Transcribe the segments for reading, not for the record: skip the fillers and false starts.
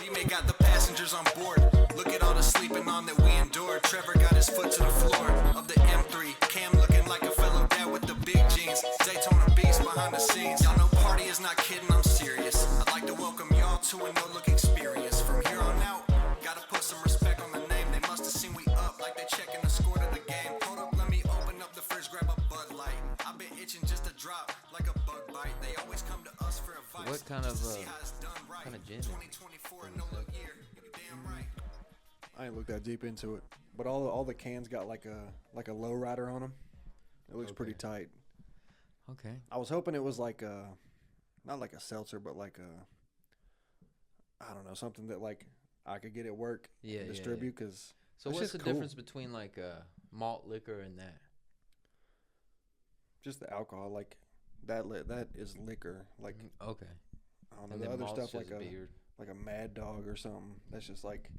teammate got the passengers on board. Look at all the sleeping on that we endured. Trevor got his foot to the floor of the M3. Cam looking like a fellow dad with the big jeans. Daytona beast behind the scenes. Y'all know Party is not kidding, I'm serious. I'd like to welcome y'all to a no-look experience. From here on out, gotta put some respect on the name. They must have seen we up like they checking the score to the game. Hold up, let me open up the fridge, grab a Bud Light. I've been itching just to drop like a bug bite. They always come to us for advice. What kind of gin? 2024 no-look year. Damn right. I ain't looked that deep into it, but all the cans got like a low rider on them. It looks pretty tight. Okay. I was hoping it was like not like a seltzer, but like I don't know, something that like I could get at work and distribute. Cause so what's the difference between like malt liquor and that? Just the alcohol, like that is liquor. Like okay. I don't know, the other stuff like a Mad Dog or something. That's just like,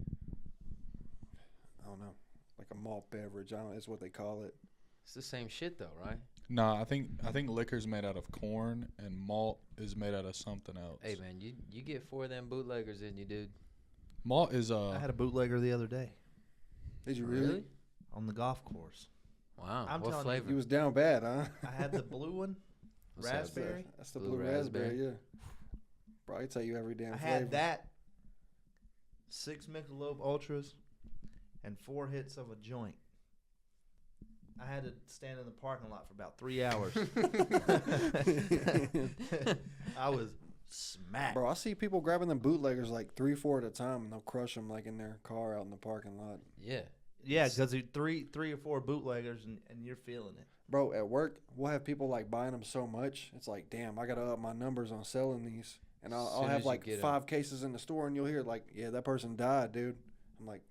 I don't know, like a malt beverage. I don't know, that's what they call it. It's the same shit though, right? No, I think liquor's made out of corn and malt is made out of something else. Hey man, you get 4 of them bootleggers, didn't you, dude? Malt is I had a bootlegger the other day. Did you really? On the golf course. Wow. I'm what telling flavor? You was down bad, huh? I had the blue one, What's that? raspberry. That's the Blue blue raspberry, raspberry. yeah. Bro, I tell you every damn I flavor. had that, 6 Michelob Ultras, and 4 hits of a joint. I had to stand in the parking lot for about 3 hours. I was smacked. Bro, I see people grabbing them bootleggers like 3, 4 at a time, and they'll crush them like in their car out in the parking lot. Yeah. Yeah, because three or 4 bootleggers, and you're feeling it. Bro, at work, we'll have people like buying them so much. It's like, damn, I got to up my numbers on selling these. And I'll have like 5 cases in the store, and you'll hear like, yeah, that person died, dude. I'm like,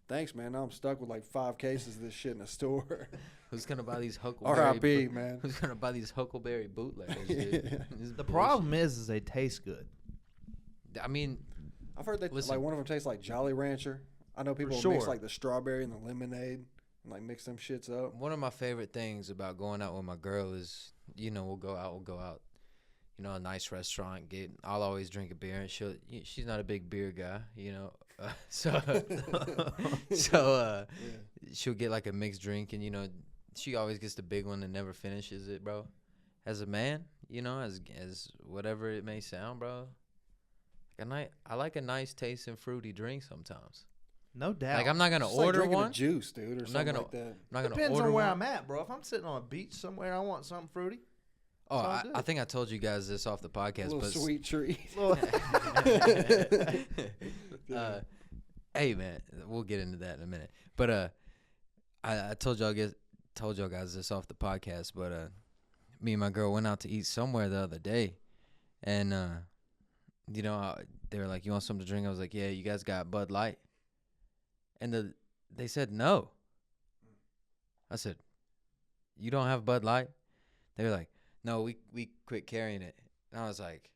thanks, man. Now I'm stuck with like 5 cases of this shit in the store. Who's gonna buy these Huckleberry? R.I.P., man. Who's gonna buy these Huckleberry bootleggers, dude? The problem is they taste good. I mean, I've heard that like one of them tastes like Jolly Rancher. I know people mix like the strawberry and the lemonade and like mix them shits up. one of my favorite things about going out with my girl is, we'll go out. A nice restaurant. I'll always drink a beer, and she's not a big beer guy, so she'll get like a mixed drink, and she always gets the big one and never finishes it, bro. As a man, as whatever it may sound, bro, I like a nice tasting fruity drink sometimes. No doubt. Like I'm not gonna It's order like drinking one. a juice, dude, or something like that. I'm not gonna Depends order on where one. I'm at, bro. If I'm sitting on a beach somewhere, I want something fruity. Oh, I think I told you guys this off the podcast, A little but sweet treat. Hey man, we'll get into that in a minute. But I told y'all guys this off the podcast, but me and my girl went out to eat somewhere the other day, and they were like, "You want something to drink?" I was like, "Yeah, you guys got Bud Light?" And they said no. I said, "You don't have Bud Light?" They were like, "No, we quit carrying it." And I was like,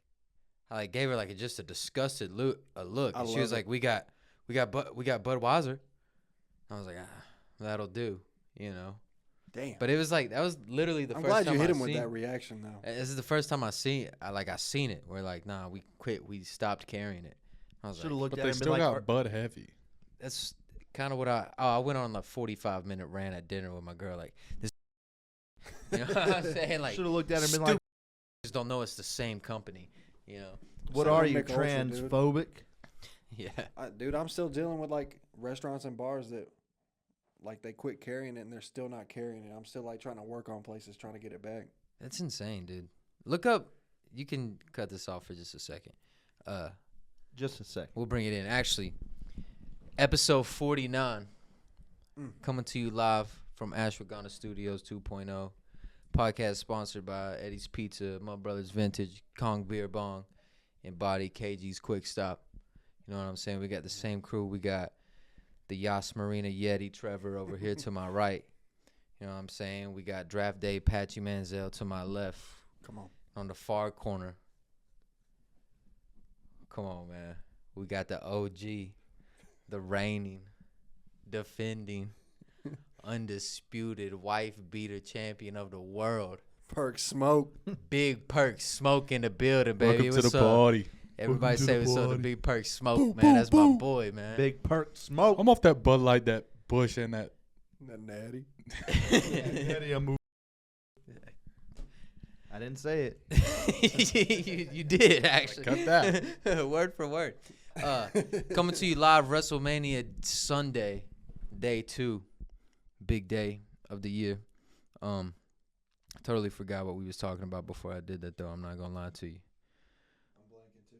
I gave her like just a disgusted look. And she was like, "We got Budweiser." I was like, "That'll do," Damn. But it was like that was literally the I'm first glad time you hit I him with seen- that reaction, though. This is the first time I seen it. We're like, nah, we quit. We stopped carrying it. I was Should have like, looked but at they him and still been got like, Bud Heavy. that's kind of what I went on like 45-minute rant at dinner with my girl. Like this, what I'm saying? Like, should have looked at him and been like, just don't know it's the same company. what Same are with you, Mick Ultra, dude. transphobic? Yeah. Dude, I'm still dealing with like restaurants and bars that like they quit carrying it and they're still not carrying it. I'm still like trying to work on places trying to get it back. That's insane, dude. Look up. You can cut this off for just a second. Just a sec. We'll bring it in. Actually, episode 49, coming to you live from Ashwagandha Studios 2.0. Podcast sponsored by Eddie's Pizza, My Brother's Vintage, Kong Beer Bong, and Body KG's Quick Stop. You know what I'm saying? We got the same crew. We got the Yas Marina Yeti Trevor over here to my right. You know what I'm saying? We got Draft Day Patchy Manziel to my left. Come on. On the far corner. Come on, man. We got the OG, the reigning, defending, undisputed wife beater champion of the world. Perk Smoke. Big Perk Smoke in the building, baby. Welcome to What's the up? party. Everybody Welcome to say the what's up to party. Big Perk Smoke, man. That's my boy, man. Big Perk Smoke. I'm off that Bud Light, that Bush, and that. That natty. I didn't say it. you did, actually. Cut that. Word for word. Coming to you live WrestleMania Sunday, day 2. Big day of the year. Totally forgot what we was talking about before I did that, though. I'm not gonna lie to you. I'm blanking too.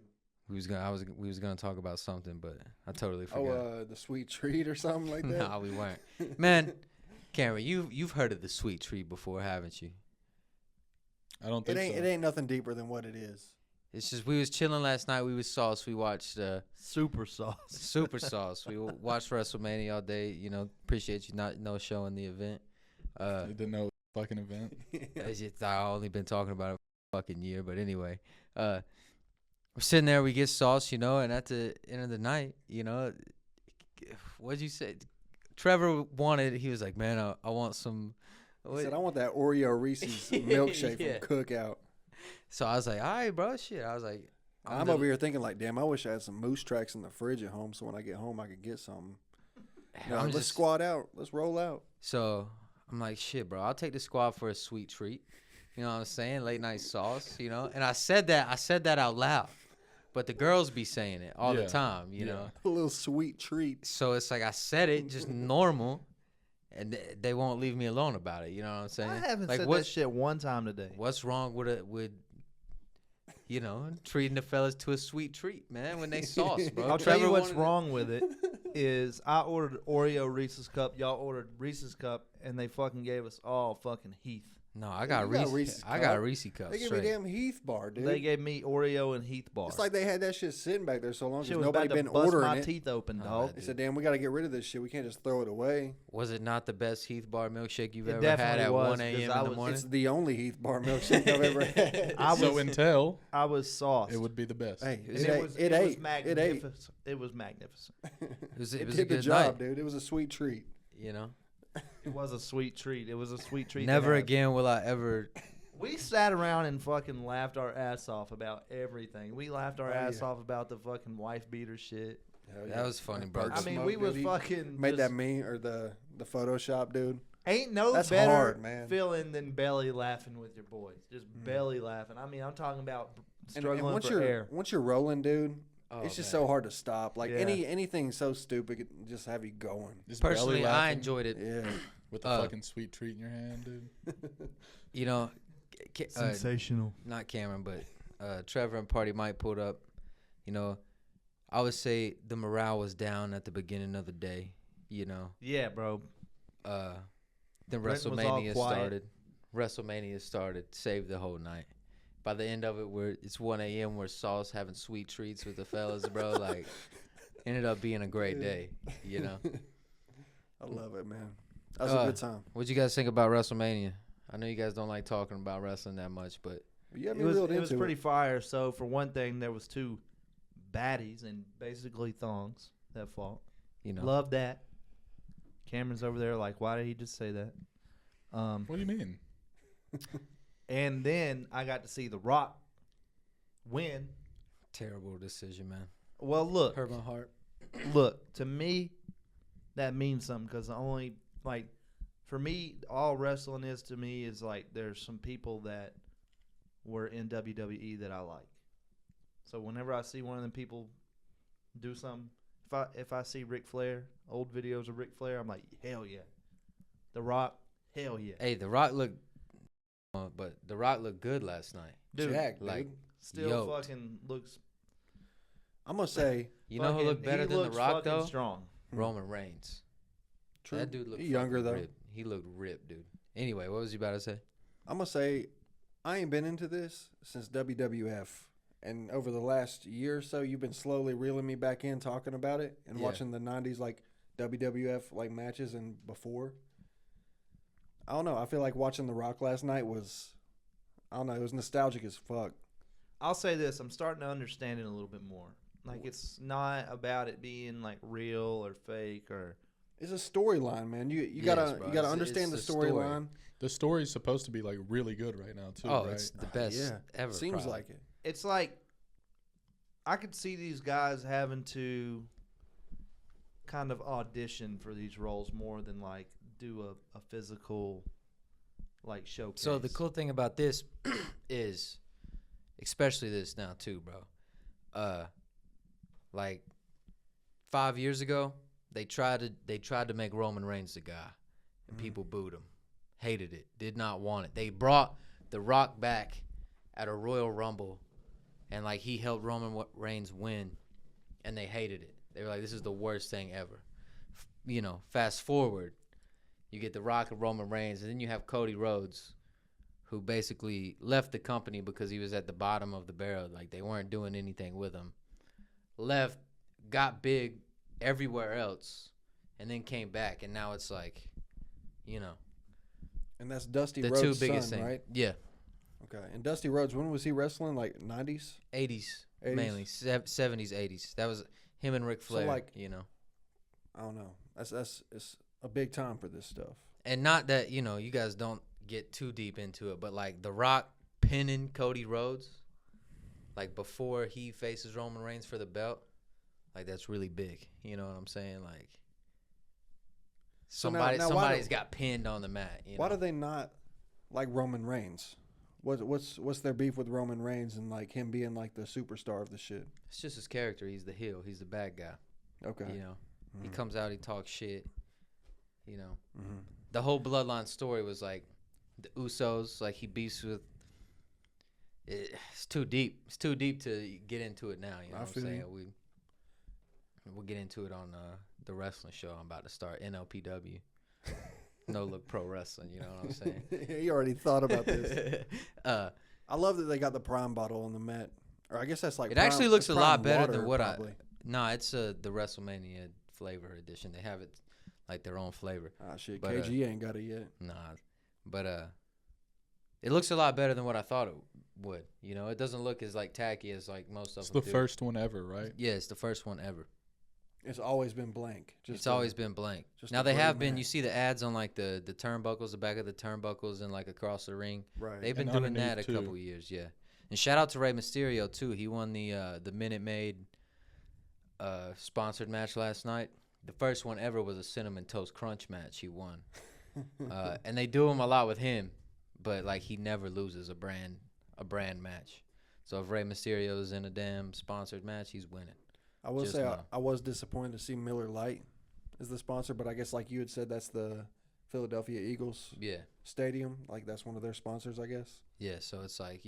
We was gonna talk about something, but I totally forgot. The sweet treat or something like that. No, we weren't. Man, Cameron, you've heard of the sweet treat before, haven't you? I don't think It ain't nothing deeper than what it is. It's just we was chilling last night. We was sauce. We watched Super sauce. Super Sauce. We watched WrestleMania all day. You know, appreciate you not no showing the event. so. You didn't know it was a fucking event. It's just, I only been talking about it for a fucking year, but anyway, we're sitting there. We get sauce, you know, and at the end of the night, you know, what'd you say? Trevor wanted. He was like, "Man, I want some." He said, I want that Oreo Reese's milkshake Yeah. from Cookout. So I was like, "All right, bro, shit." I was like, I'm over here thinking like, damn, I wish I had some moose tracks in the fridge at home, so when I get home I could get something. No, I'm let's just- squat out. Let's roll out. So I'm like, shit, bro, I'll take the squad for a sweet treat. You know what I'm saying? Late night sauce, you know? And I said that out loud. But the girls be saying it all the Yeah. time, you know? A little sweet treat. So it's like I said it just normal, and they won't leave me alone about it. You know what I'm saying? I haven't like, said that shit one time today. What's wrong with you know, treating the fellas to a sweet treat, man, when they sauce, bro? I'll tell you Trevor what's wanted wrong with it is I ordered Oreo Reese's Cup. Y'all ordered Reese's Cup, and they fucking gave us all fucking Heath. No, I got You got Reese. Reese's I got a Cup. Reese cup. They gave me straight. damn Heath bar, dude. They gave me Oreo and Heath bar. It's like they had that shit sitting back there so long shit because was nobody about to been bust ordering my it. teeth open, Oh, dog. They said, damn, we got to get rid of this shit. We can't just throw it away. Was it not the best Heath bar milkshake you've It ever had definitely at was, 1 a.m. in because I the was- morning? It's the only Heath bar milkshake I've ever had. I So was- until I was sauced. it would be the best. Hey, And it was ate. It magnificent. It was magnificent. It was It a did the good job, night, dude. It was a sweet treat. you know. It was a sweet treat. It was a sweet treat. to Never have. again will I ever. We sat around and fucking laughed our ass off about everything. We laughed our Oh, ass yeah. off about the fucking wife beater shit. Hell That was funny, bro. Perk I mean, Smoke, we was dude. He fucking made that just- meme or the Photoshop, dude. Ain't no That's better hard, man. feeling than belly laughing with your boys. Just belly laughing. I mean, I'm talking about And struggling once for you're air. once you're rolling, dude, Oh, it's just man. so hard to stop. Like Yeah. anything so stupid could just have you going. Just belly Personally, I laughing enjoyed it. Yeah. with the fucking sweet treat in your hand, dude. You know, Sensational. not Cameron, but Trevor and Party Mike pulled up. You know, I would say the morale was down at the beginning of the day. You know, Yeah, bro. then Brent was all WrestleMania quiet. started. WrestleMania started, saved the whole night. By the end of it, it's 1 a.m. We're sauce having sweet treats with the fellas, bro. Like, ended up being a great day. You know, I love it, man. That was a good time. what'd you guys think about WrestleMania? I know you guys don't like talking about wrestling that much, but You got me It was reeled into pretty fire. So for one thing, there was 2 baddies and basically thongs that fought. you know, Love that. Cameron's over there like, why did he just say that? What do you mean? And then I got to see The Rock win. terrible decision, man. Well, look, Hurt my heart. look, to me, that means something because only, like, for me, all wrestling is to me is like there's some people that were in WWE that I like. So whenever I see one of them people do something, if I see Ric Flair, old videos of Ric Flair, I'm like, hell yeah. The Rock, hell yeah. Hey, The Rock looked, but The Rock looked good last night. Dude, Jack, like, dude. still yoked. fucking looks. I'm gonna say You know who fucking- looked better he than The looks Rock fucking though? Strong. Roman Reigns. true. That dude looked He younger fucking though. ripped. He looked ripped, dude. Anyway, what was you about to say? I'm gonna say I ain't been into this since WWF, and over the last year or so, you've been slowly reeling me back in, talking about it and Yeah. watching the '90s like WWF like matches and before. I don't know. I feel like watching The Rock last night was, I don't know, it was nostalgic as fuck. I'll say this: I'm starting to understand it a little bit more. Like it's not about it being like real or fake or. It's a storyline, man. You Yes, gotta bro. you gotta It's understand the a story. storyline. The story's supposed to be like really good right now too, Oh, right? it's the best Yeah, ever. seems probably. like it. It's like I could see these guys having to kind of audition for these roles more than like do a physical like showcase. So the cool thing about this is, especially this now too, bro. Like 5 years ago, they tried to make Roman Reigns the guy, and people booed him, hated it, did not want it. They brought The Rock back at a Royal Rumble, and like he helped Roman Reigns win, and they hated it. They were like, this is the worst thing ever. Fast forward, you get The Rock and Roman Reigns, and then you have Cody Rhodes, who basically left the company because he was at the bottom of the barrel. Like, they weren't doing anything with him. Left, got big everywhere else, and then came back, and now it's like, And that's Dusty the Rhodes' two biggest son, things. right? Yeah. Okay. And Dusty Rhodes, when was he wrestling? Like 90s? 80s, 80s? mainly. 70s, 80s. That was him and Ric Flair, I don't know. It's a big time for this stuff. And not that, you guys don't get too deep into it, but like The Rock pinning Cody Rhodes, like before he faces Roman Reigns for the belt, like that's really big. You know what I'm saying? Like So somebody's got pinned on the mat. Why do they not like Roman Reigns? What's their beef with Roman Reigns and like him being like the superstar of the shit? It's just his character. He's the heel. He's the bad guy. Okay. He comes out, he talks shit. Mm-hmm. The whole Bloodline story was like the Usos, like he beefs with. It's too deep. It's too deep to get into it now. You know what I'm saying? We'll get into it on the wrestling show I'm about to start, NLPW. No Look Pro Wrestling. You know what I'm saying? You already thought about this. I love that they got the Prime bottle on the mat. Or I guess that's like it actually looks a lot better than what probably. It's the WrestleMania flavor edition. They have it like their own flavor. Ah, shit. But, KG ain't got it yet. Nah, but it looks a lot better than what I thought it would. It doesn't look as like tacky as like most of them. It's the first one ever, right? Yeah, it's the first one ever. It's always been blank. It's always been blank. Now they have been. You see the ads on like the turnbuckles, the back of the turnbuckles, and like across the ring. Right. They've been doing that a couple years. Yeah. And shout out to Rey Mysterio too. He won the Minute Maid sponsored match last night. The first one ever was a Cinnamon Toast Crunch match. He won. And they do him a lot with him, but like he never loses a brand match. So if Rey Mysterio is in a damn sponsored match, he's winning. I will say I was disappointed to see Miller Lite as the sponsor, but I guess like you had said, that's the Philadelphia Eagles stadium. Like that's one of their sponsors, I guess. Yeah, so it's like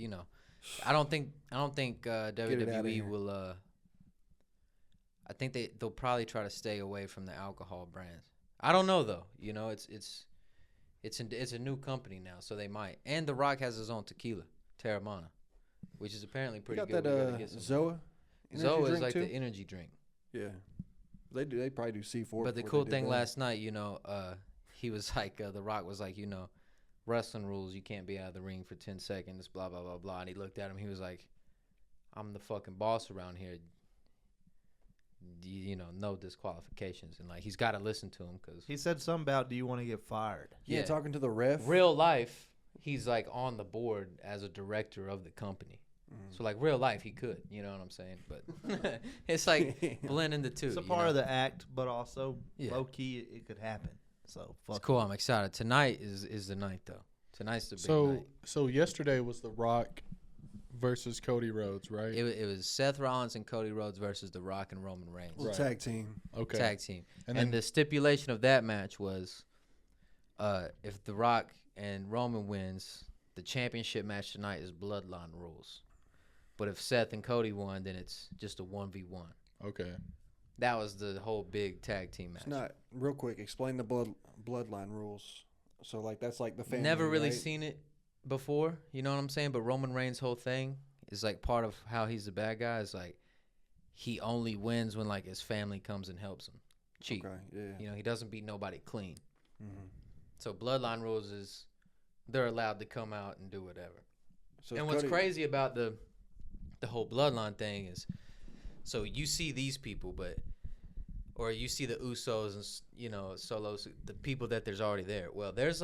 I don't think WWE will. I think they'll probably try to stay away from the alcohol brands. I don't know though. It's a new company now, so they might. And The Rock has his own tequila, Terramana, which is apparently pretty you good. Got that Zoa. Zoa is like too? the energy drink. Yeah, they probably do C4. But the cool thing last night, he was like, The Rock was like, wrestling rules, you can't be out of the ring for 10 seconds, blah blah blah blah. And he looked at him, he was like, I'm the fucking boss around here. No disqualifications, and like he's got to listen to him because he said something about, do you want to get fired? Yeah, talking to the ref. Real life, he's like on the board as a director of the company. So like real life, he could, you know what I'm saying? But it's like blending the two. It's a part of the act, but also low key, it could happen. So it's cool. I'm excited. Tonight is the night though. Tonight's the big night. So yesterday was The Rock versus Cody Rhodes, right? It was Seth Rollins and Cody Rhodes versus The Rock and Roman Reigns. Right. Tag team. Okay. Tag team. And the stipulation of that match was, if The Rock and Roman wins, the championship match tonight is bloodline rules. But if Seth and Cody won, then it's just a 1v1. Okay. That was the whole big tag team match. It's not real quick. Explain the bloodline rules. So like that's like the family. Never really right? seen it before. You know what I'm saying? But Roman Reigns' whole thing is like part of how he's the bad guy. Is like he only wins when like his family comes and helps him cheat. Okay. Yeah. He doesn't beat nobody clean. Mm-hmm. So bloodline rules is they're allowed to come out and do whatever. So and what's crazy about the whole bloodline thing is, so you see these people, or you see the Usos and Solos, the people that there's already there. Well, there's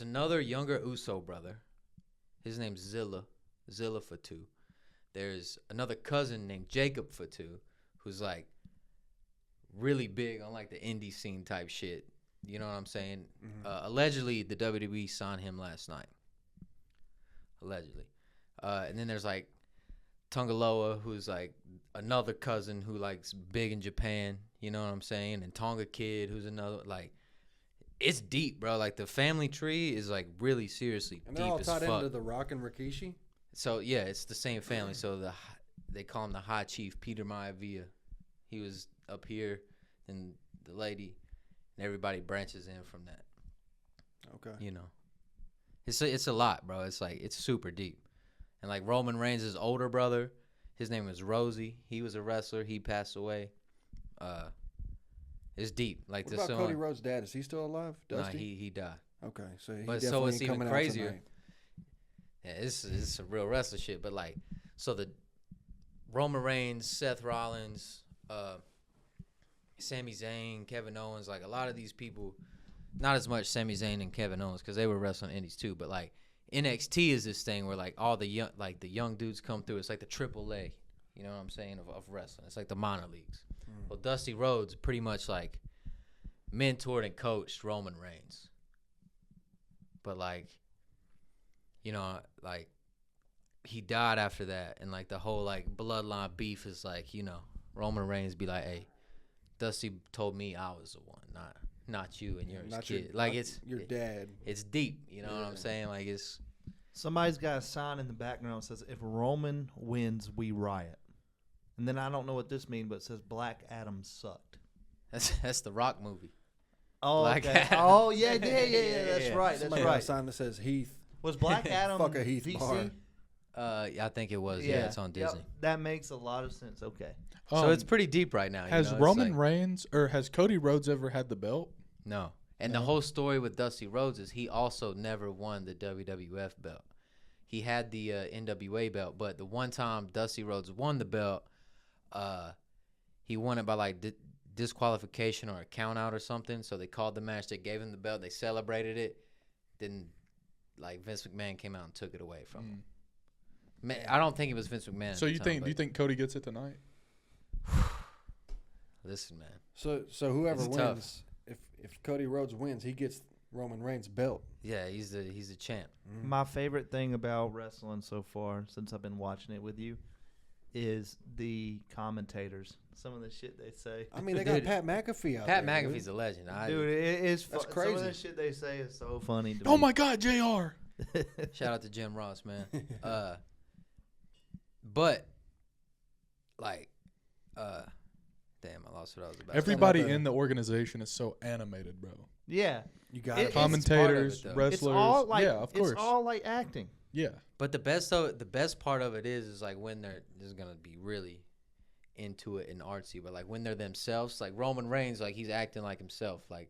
another younger Uso brother. His name's Zilla Fatu. there's another cousin named Jacob Fatu, who's like really big on like the indie scene type shit. You know what I'm saying? Allegedly, the WWE signed him last night. Allegedly. And then there's like Tongaloa, who's like another cousin who like's big in Japan. You know what I'm saying? And Tonga Kid, who's another, like, it's deep, bro. Like, the family tree is like really seriously And deep they're all as tied fuck. into the Rock and Rikishi. So yeah, it's the same family. So they call him the High Chief Peter Maivia. He was up here, and the lady, and everybody branches in from that. Okay. You know, it's a lot, bro. It's like it's super deep. And like Roman Reigns' older brother, his name was Rosie. He was a wrestler. He passed away. It's deep. Like What this about song. Cody Rhodes' dad? Is he still alive? Nah, Dusty? he died. Okay, so he But definitely so it's ain't even coming out crazier. tonight. Yeah, it's a real wrestler shit. But like, so the Roman Reigns, Seth Rollins, Sami Zayn, Kevin Owens, like a lot of these people, not as much Sami Zayn and Kevin Owens because they were wrestling indies too. But like NXT is this thing where like all the young dudes come through. It's like the AAA, you know what I'm saying, of wrestling. It's like the minor leagues. Well, Dusty Rhodes pretty much like mentored and coached Roman Reigns. But like, you know, like he died after that, and like the whole like bloodline beef is like, you know, Roman Reigns be like, hey, Dusty told me I was the one, not you and your kid. Like it's your dad. It's deep, you know what I'm saying? Like it's Somebody's got a sign in the background that says, "If Roman wins, we riot." And then I don't know what this means, but it says Black Adam sucked. that's the Rock movie. Oh, Black okay. Adam. Oh, yeah. That's right. That's Somebody got a right. sign that says Heath. Was Black Adam Fuck a Heath DC? bar. I think it was. Yeah, it's on Yep. Disney. That makes a lot of sense. Okay. So it's pretty deep right now. Has you know? It's Roman like, Reigns or has Cody Rhodes ever had the belt? No. And the whole story with Dusty Rhodes is he also never won the WWF belt. He had the NWA belt, but the one time Dusty Rhodes won the belt, he won it by like disqualification or a count out or something. So they called the match. They gave him the belt. They celebrated it. Then, like Vince McMahon came out and took it away from him. Man, I don't think it was Vince McMahon. So at the you time, think? Do you think Cody gets it tonight? Listen, man. So whoever It's tough. wins, if Cody Rhodes wins, he gets Roman Reigns' belt. Yeah, he's the champ. My favorite thing about wrestling so far, since I've been watching it with you, is the commentators. Some of the shit they say. I mean, they got Dude, Pat McAfee out Pat there. McAfee's a legend. Dude, it's That's Some of the crazy. shit they say is so funny to Oh me. my God, JR. Shout out to Jim Ross, man. But like, damn, I lost what I was about. Everybody the- in the organization is so animated, bro. Yeah. You got It- it. it's Commentators, though. wrestlers. It's all like yeah, of course. It's all like acting. Yeah. But the best part of it is like when they're this is gonna be really into it and artsy, but like when they're themselves, like Roman Reigns, like he's acting like himself, like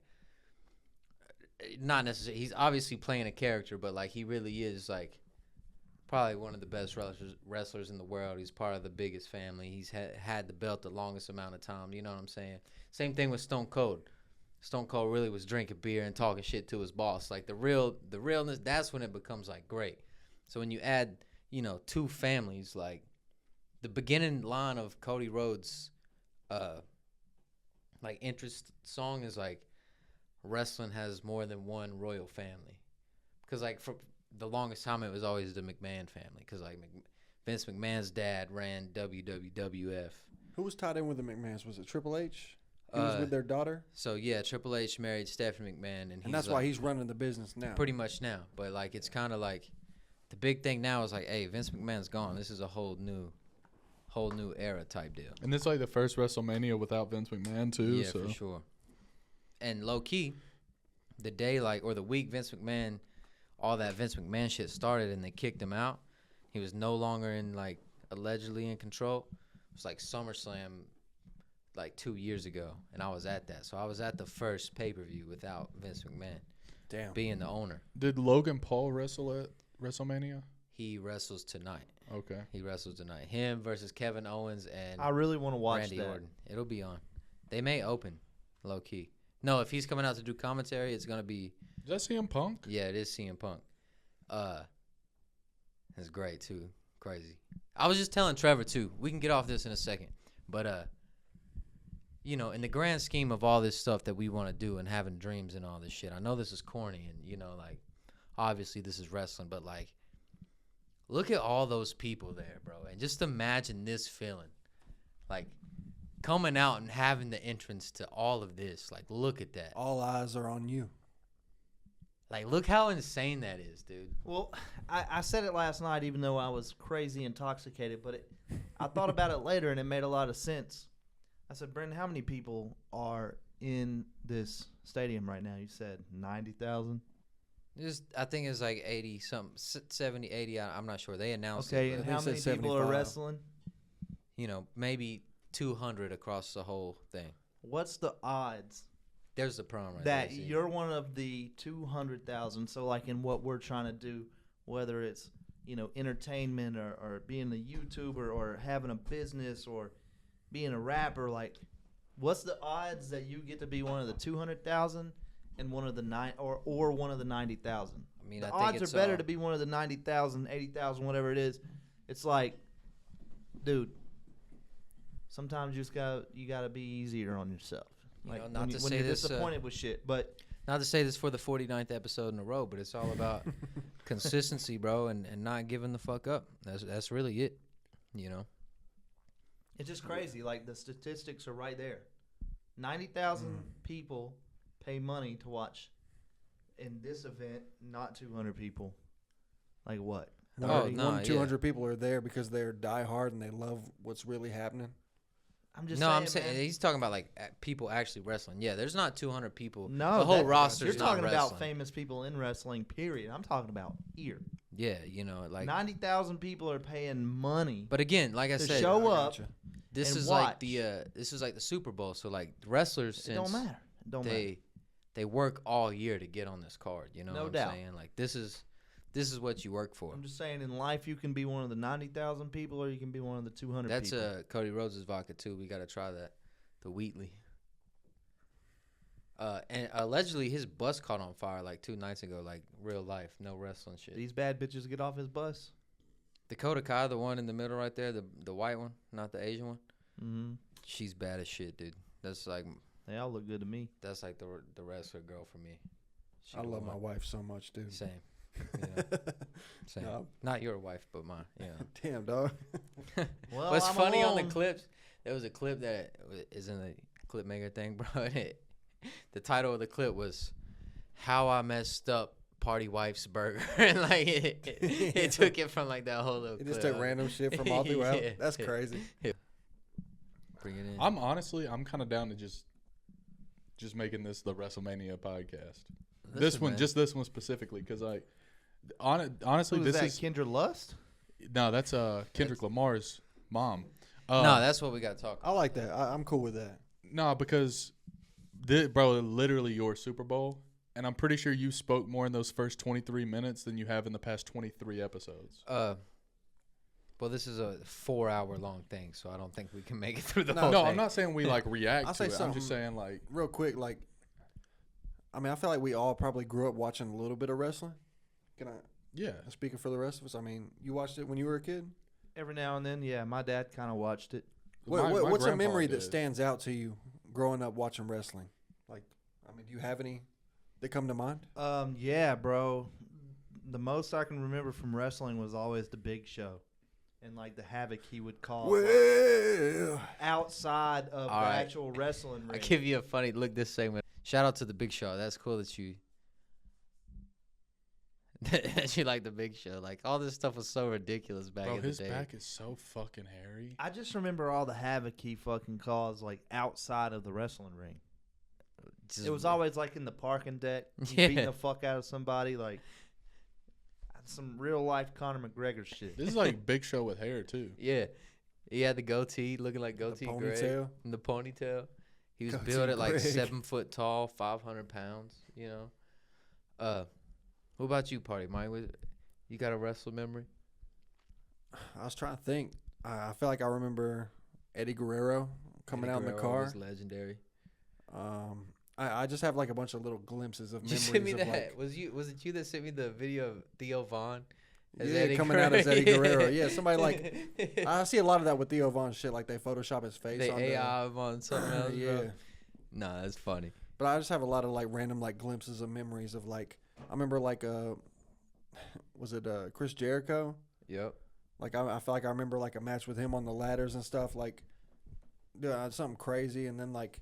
not necessarily. He's obviously playing a character, but like he really is like probably one of the best wrestlers in the world. He's part of the biggest family. He's had the belt the longest amount of time. You know what I'm saying? Same thing with Stone Cold. Stone Cold really was drinking beer and talking shit to his boss. Like the realness, that's when it becomes like great. So when you add, you know, two families, like the beginning line of Cody Rhodes' like interest song is like wrestling has more than one royal family. Because like for the longest time it was always the McMahon family. Because like Vince McMahon's dad ran WWF. Who was tied in with the McMahons? Was it Triple H? He was with their daughter, So yeah, Triple H married Stephanie McMahon, and and that's why he's running the business now. pretty much now. But like it's kind of like the big thing now is like, hey, Vince McMahon's gone. This is a whole new era type deal. And it's like the first WrestleMania without Vince McMahon too. Yeah, so for sure. And low key, the day like or the week Vince McMahon, all that Vince McMahon shit started, and they kicked him out. He was no longer in like allegedly in control. It was like SummerSlam, like 2 years ago, and I was at that. So I was at the first pay-per-view without Vince McMahon Damn. being the owner. did Logan Paul wrestle at WrestleMania? He wrestles tonight. Okay. He wrestles tonight. Him versus Kevin Owens and I really want to watch Randy that. Orton. It'll be on. They may open, low key. No, if he's coming out to do commentary, it's gonna be. Is that CM Punk? Yeah, it is CM Punk. It's great too. Crazy. I was just telling Trevor too. We can get off this in a second, but you know, in the grand scheme of all this stuff that we want to do and having dreams and all this shit, I know this is corny and, you know, like, obviously this is wrestling, but, like, look at all those people there, bro. And just imagine this feeling. Like, coming out and having the entrance to all of this. Like, look at that. All eyes are on you. Like, look how insane that is, dude. Well, I said it last night, even though I was crazy intoxicated, but I thought about it later, and it made a lot of sense. I said, Brendan, how many people are in this stadium right now? You said 90,000? I think it's like 80 something, 70, 80. I'm not sure. They announced okay, it. and they how said many people 75. are wrestling? You know, maybe 200 across the whole thing. What's the odds There's the problem right that there. see? you're one of the 200,000? So, like in what we're trying to do, whether it's, you know, entertainment or being a YouTuber or having a business or being a rapper, like, what's the odds that you get to be one of the 200,000 and one of the or one of the 90,000? I mean, The I think odds it's are better to be one of the 90,000, 80,000, whatever it is. It's like, dude, sometimes you gotta be easier on yourself. You Like, know, not when, to when say you're this, disappointed with shit, but Not to say this for the 49th episode in a row, but it's all about consistency, bro, and not giving the fuck up. That's really it, you know. it's just crazy. Like, the statistics are right there. 90,000 people pay money to watch in this event, not 200 people. Like what? Oh, 30? no. One yeah. 200 people are there because they're diehard and they love what's really happening. I'm just No, saying, I'm saying man. he's talking about like people actually wrestling. Yeah, there's not 200 people. No, the whole that- roster's You're not talking wrestling. about famous people in wrestling, period. I'm talking about here. Yeah, you know, like. 90,000 people are paying money But again, like I to said, show I up. gotcha. this and is watch. like the Super Bowl. So like wrestlers, It since don't matter. It don't matter. they work all year to get on this card. You know No what I'm doubt. saying? Like this is what you work for. I'm just saying, in life, you can be one of the 90,000 people, or you can be one of the 200 That's people. Cody Rhodes' vodka too. We got to try that, the Wheatley. And allegedly his bus caught on fire like 2 nights ago, like real life, no wrestling shit. These bad bitches get off his bus. Dakota Kai, the one in the middle right there, the white one, not the Asian one. Mm-hmm. She's bad as shit, dude. That's like They all look good to me. the wrestler girl for me. She I the love my one. wife so much, dude. Same. You know, same. No. Not your wife, but mine. Yeah. Damn, dog. Well, What's I'm funny on the alone. clips? There was a clip that is in the clip maker thing, bro. The title of the clip was "How I Messed Up Party Wife's Burger," and like it took it from like that whole little. It just clip. took random shit from all throughout. Yeah. That's crazy. Bring it in. I'm kind of down to just making this the WrestleMania podcast. Listen, man. This one specifically, because honestly, Who this is that, is Kendra Lust? no, that's Kendrick Lamar's mom. No, that's what we got to talk I about. like that. I'm cool with that. No, because bro, literally your Super Bowl, and I'm pretty sure you spoke more in those first 23 minutes than you have in the past 23 episodes. Well, this is a 4-hour long thing, so I don't think we can make it through the No, whole No, thing. I'm not saying we like react I'll to say it. I'm something. just saying like Real quick, like, I mean, I feel like we all probably grew up watching a little bit of wrestling. Can I? yeah. Speaking for the rest of us, I mean, you watched it when you were a kid. Every now and then, yeah. My dad kind of watched it. What, My what's a grandpa memory that did. stands out to you growing up watching wrestling? Like, I mean, do you have any that come to mind? Yeah, bro. The most I can remember from wrestling was always the Big Show, and like the havoc he would cause Well, outside of All the right. actual wrestling ring. I give you a funny look. This segment. Shout out to the Big Show. That's cool that you that you like the Big Show. Like all this stuff was so ridiculous back Bro, in his the day. back is so fucking hairy. I just remember all the havoc he fucking caused, like outside of the wrestling ring. Just- It was always like in the parking deck, Yeah. beating the fuck out of somebody, like some real life Conor McGregor shit. This is like Big Show with hair too. Yeah, he had the goatee, looking like goatee Greg, ponytail. and the ponytail. He was Goatee built at like Greg. 7 foot tall, 500 pounds. You know. What about you, Party Mike? You got a wrestling memory? I was trying to think. I feel like I remember Eddie Guerrero coming Eddie out in the Guerrero car. was legendary. I just have like a bunch of little glimpses of You memories sent me of that. like, Was it you that sent me the video of Theo Vaughn coming out as Eddie Guerrero. Yeah, somebody like I see a lot of that with Theo Von shit. Like they Photoshop his face. They on AI on something else. yeah. Bro. Nah, that's funny. But I just have a lot of like random like glimpses of memories of like I remember like was it Chris Jericho? Yep. Like I feel like I remember like a match with him on the ladders and stuff like something crazy. And then like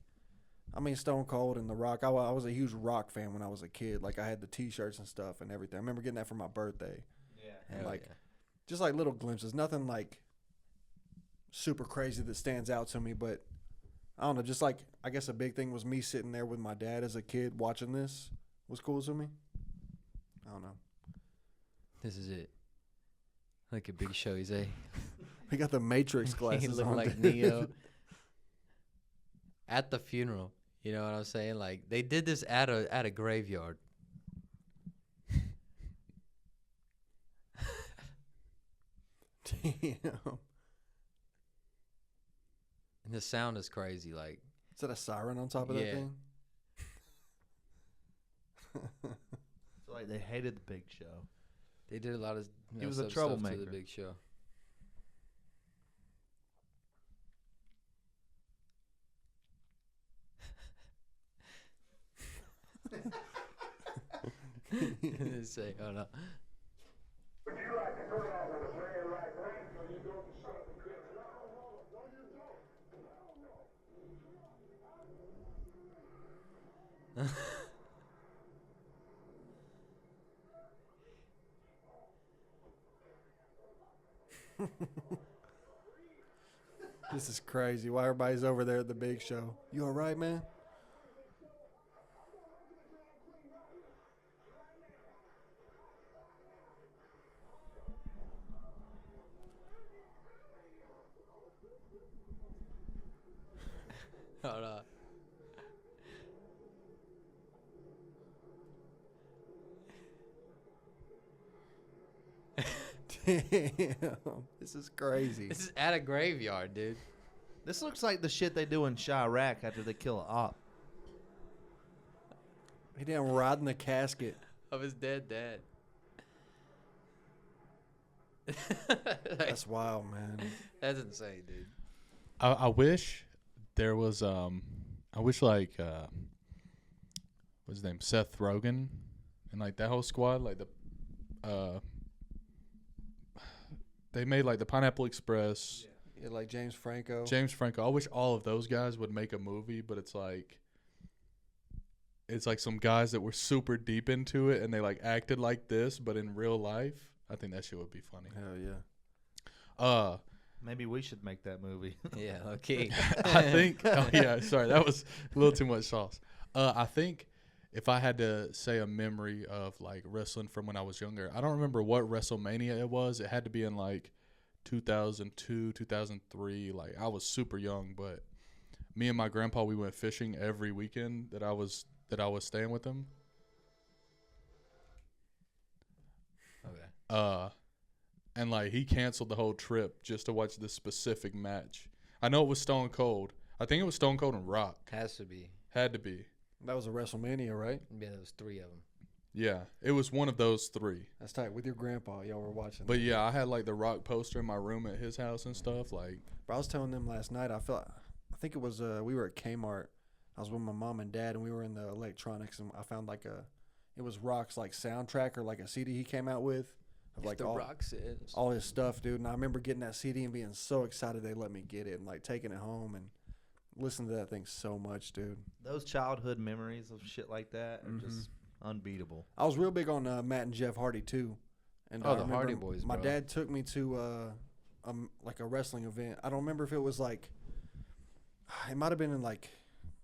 I mean Stone Cold and The Rock. I was a huge Rock fan when I was a kid. Like I had the T-shirts and stuff and everything. I remember getting that for my birthday. Yeah. And like just like little glimpses. Nothing like super crazy that stands out to me, but I don't know, just like I guess a big thing was me sitting there with my dad as a kid watching this was cool to me. I don't know. This is it. Like a Big Show, he's a. He got the Matrix He glasses looked on. like Neo. At the funeral, you know what I'm saying? Like they did this at a graveyard. Damn. And the sound is crazy. Like, Is that a siren on top of that Yeah. thing? It's like they hated the Big Show. they did a lot of. He was a stuff to troublemaker. the Big Show. Say, oh no. This is crazy. Why everybody's over there at the Big Show? You all right, man? Hold on. Damn. This is crazy. This is at a graveyard, dude. This looks like the shit they do in Chirac after they kill a op. He didn't ride in the casket. Of his dead dad. That's wild, man. That's insane, dude. I wish there was I wish like what's his name, Seth Rogen, and like that whole squad, like the they made like the Pineapple Express. Yeah, like James Franco. James Franco. I wish all of those guys would make a movie, but it's like some guys that were super deep into it and they like acted like this, but in real life, I think that shit would be funny. Hell yeah. Maybe we should make that movie. Yeah, okay. I think. Oh yeah, sorry, that was a little too much sauce. I think if I had to say a memory of like wrestling from when I was younger, I don't remember what WrestleMania it was. It had to be in like 2002, 2003. Like I was super young, but me and my grandpa, we went fishing every weekend that I was staying with him. Okay. And like he canceled the whole trip just to watch this specific match. I know it was Stone Cold. I think it was Stone Cold and Rock. Has to be. Had to be. That was a WrestleMania, right? Yeah, there was 3 of them. Yeah, it was one of those 3. That's tight. With your grandpa, y'all were watching. But yeah, I had like the Rock poster in my room at his house and stuff. Like, But I was telling them last night. I think it was we were at Kmart. I was with my mom and dad, and we were in the electronics, and I found like it was Rock's like soundtrack or like a CD he came out with of like all his stuff, dude. And I remember getting that CD and being so excited they let me get it and like taking it home and listening to that thing so much, dude. Those childhood memories of shit like that are just unbeatable. I was real big on Matt and Jeff Hardy too. And Oh, I the remember Hardy Boys, My bro. dad took me to like a wrestling event. I don't remember if it was like it might have been in like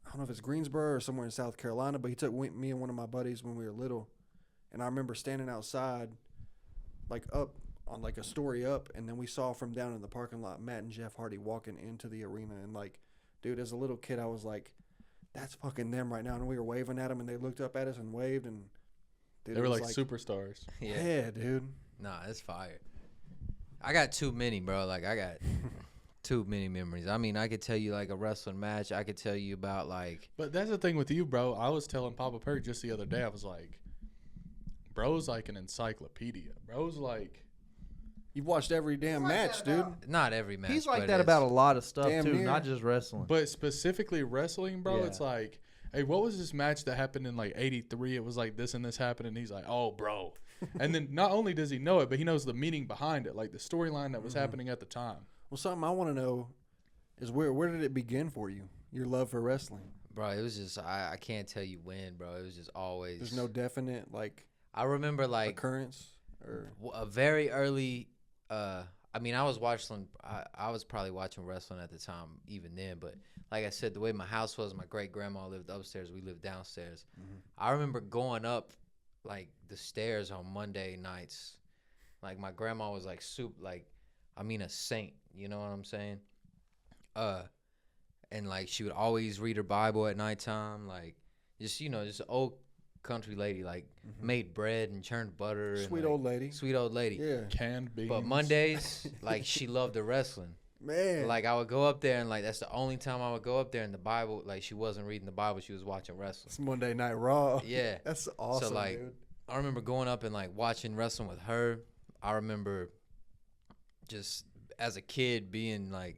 I don't know if it's Greensboro or somewhere in South Carolina, but he took me and one of my buddies when we were little, and I remember standing outside, like up on like a story up, and then we saw from down in the parking lot Matt and Jeff Hardy walking into the arena, and like, dude, as a little kid, I was like, that's fucking them right now, and we were waving at them, and they looked up at us and waved, and dude, they were it was like superstars. yeah, dude. Nah, it's fire. I got too many, bro. Like, I got too many memories. I mean, I could tell you, like, a wrestling match. I could tell you about, like... But that's the thing with you, bro. I was telling Papa Perk just the other day, I was like, bro's like an encyclopedia. Bro's like You've watched every damn match, dude. Not every match. He's like but that about a lot of stuff damn too, near. not just wrestling. But specifically wrestling, bro, Yeah. it's like, hey, what was this match that happened in like '83? It was like this and this happened, and he's like, oh, bro. And then not only does he know it, but he knows the meaning behind it, like the storyline that was happening at the time. Well, something I want to know is where did it begin for you? Your love for wrestling. Bro, it was just I can't tell you when, bro. It was just always. There's no definite like I remember like occurrence or a very early. I mean, I was watching. I was probably watching wrestling at the time, even then. But like I said, the way my house was, my great grandma lived upstairs. We lived downstairs. I remember going up like the stairs on Monday nights. Like my grandma was like a saint. You know what I'm saying? And like she would always read her Bible at nighttime. Like just an old country lady. Like made bread and churned butter. sweet and, like, old lady. Sweet old lady. Yeah, Canned beans. But Mondays, like she loved the wrestling. man. Like I would go up there and like that's the only time I would go up there in the Bible. Like she wasn't reading the Bible, she was watching wrestling. It's Monday Night Raw. Yeah. That's awesome, So like dude. I remember going up and like watching wrestling with her. I remember just as a kid being like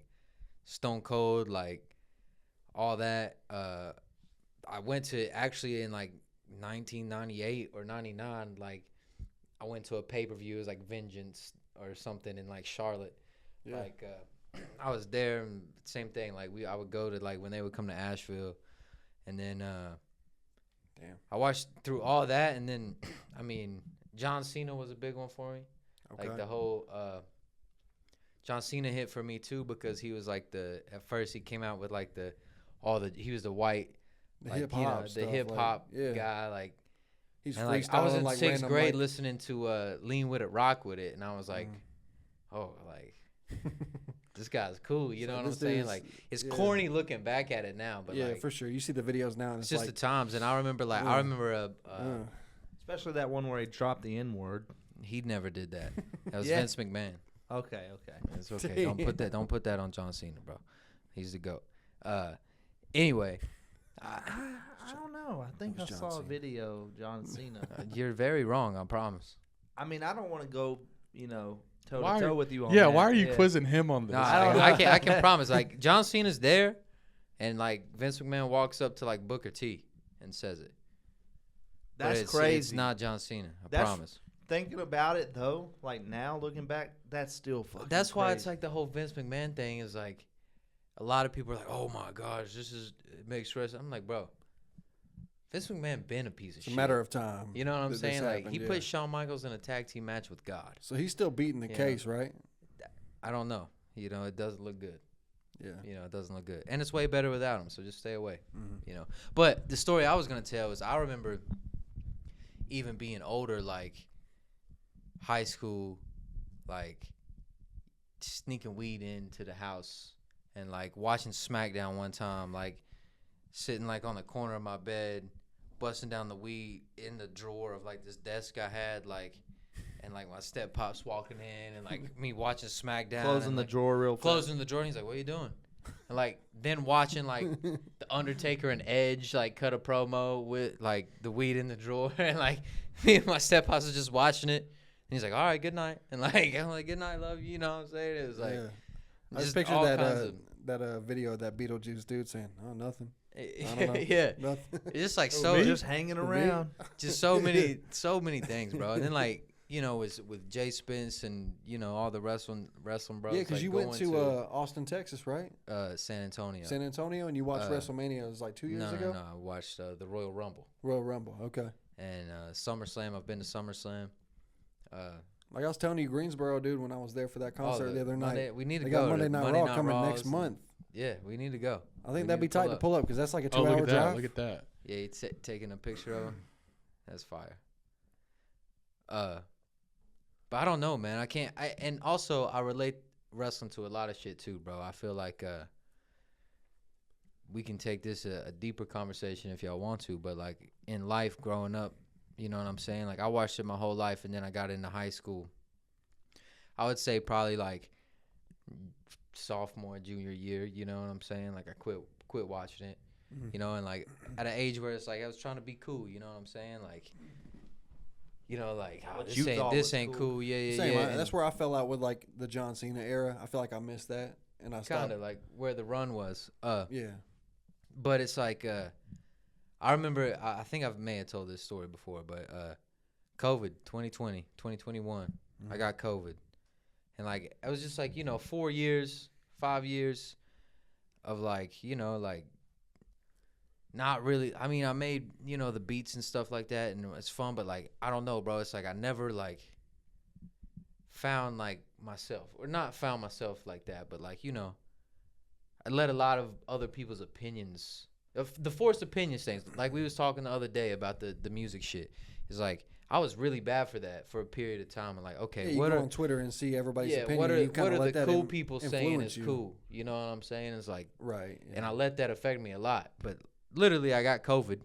stone cold, like all that. I went to actually in like 1998 or 99, like I went to a pay-per-view. It was like Vengeance or something in like Charlotte. Yeah. Like I was there and same thing. Like I would go to like when they would come to Asheville, and then Damn. I watched through all that, and then I mean John Cena was a big one for me. Okay. Like the whole John Cena hit for me too because he was like at first he came out with like he was the white The like, hip hop the stuff, hip hop like, yeah. guy like. He's And freestyling like I was in like sixth random, grade like, listening to Lean With It, Rock With It, and I was like, oh, like this guy's cool. You know So what I'm this saying? dude's- Like it's yeah. corny looking back at it now, but yeah, like for sure. You see the videos now, and it's it's just like the times. And I remember Especially that one where he dropped the N word. he never did that. That was Yeah. Vince McMahon. Okay. It's okay. Don't put that on John Cena, bro. He's the GOAT. Anyway, I don't know. I think I was John saw a Cena. video of John Cena. you're very wrong. I promise. I mean, I don't want to go, toe Why to are- toe with you on Yeah, that. why are you quizzing him on this? No, don't I know. can I can promise. Like John Cena's there, and like Vince McMahon walks up to like Booker T and says it. But That's it's crazy. not John Cena. I That's- promise. Thinking about it though, like now looking back, that's still fucking. That's why it's crazy. like the whole Vince McMahon thing is like, a lot of people are like, oh my gosh, it makes wrestling. I'm like, bro, Vince McMahon been a piece of it's a shit. matter of time. You know what I'm that this saying? Like happened, he yeah. put Shawn Michaels in a tag team match with God. So he's still beating the Yeah. case, right? I don't know. You know, it doesn't look good. Yeah. You know, it doesn't look good, and it's way better without him. So just stay away. Mhm. You know. But the story I was gonna tell is I remember even being older, like high school, like sneaking weed into the house and like watching SmackDown one time, like sitting like on the corner of my bed, busting down the weed in the drawer of like this desk I had, like, and like my step pops walking in and like me watching SmackDown, closing and, the like, drawer real quick. closing the drawer. And he's like, "What are you doing?" And like then watching like the Undertaker and Edge like cut a promo with like the weed in the drawer, and like me and my step pops was just watching it. And he's like, "All right, good night." And like I'm like, "Good night, love you." You know what I'm saying? It was like yeah. I just just pictured all that kinds that video of that Beetlejuice dude saying, "Oh, nothing, of don't know. yeah. nothing." It's just like Oh, so just hanging around. just so many things, bro. And then like with Jay Spence and all the wrestling bros. Yeah, because like, you went going to Austin, Texas, right? San Antonio. San Antonio, and you watched WrestleMania. It was like 2 years ago. No, I watched the Royal Rumble Royal Rumble. Okay. and SummerSlam. I've been to SummerSlam. Like I was telling you, Greensboro, dude, when I was there for that concert the other night. Monday, we need to They go. got Monday to Night Monday Raw Night coming Raws next and- month. Yeah, we need to go. I think We that'd need be to pull tight to up. pull up because that's like a Oh, look 2-hour at that. drive. Look at that. Yeah, you taking a picture of him. That's fire. But I don't know, man. I can't. And also I relate wrestling to a lot of shit too, bro. I feel like we can take this a deeper conversation if y'all want to. But like in life, growing up, you know what I'm saying? Like I watched it my whole life, and then I got into high school. I would say probably like sophomore, junior year. You know what I'm saying? Like I quit watching it. Mhm. You know, and like at an age where it's like I was trying to be cool. You know what I'm saying? Like you know, like What this you ain't thought this was ain't cool. cool. Yeah. Same. And That's where I fell out with like the John Cena era. I feel like I missed that, and I stopped. kind of like where the run was. Yeah. But it's like I remember. I think I may have told this story before, but COVID 2020, 2021. I got COVID, and like it was just like 4 years, 5 years of like like not really. I mean, I made the beats and stuff like that, and it's fun. But like I don't know, bro. It's like I never like found like myself, or not found myself like that, but like I let a lot of other people's opinions, the forced opinions things. Like we was talking the other day about the music shit. It's like I was really bad for that for a period of time. And like, okay, You what go are on Twitter and see everybody's yeah, opinion. what and you are kinda let the that cool people saying influence is you. cool? You know what I'm saying? It's like, Right. Yeah. and I let that affect me a lot. But literally, I got COVID,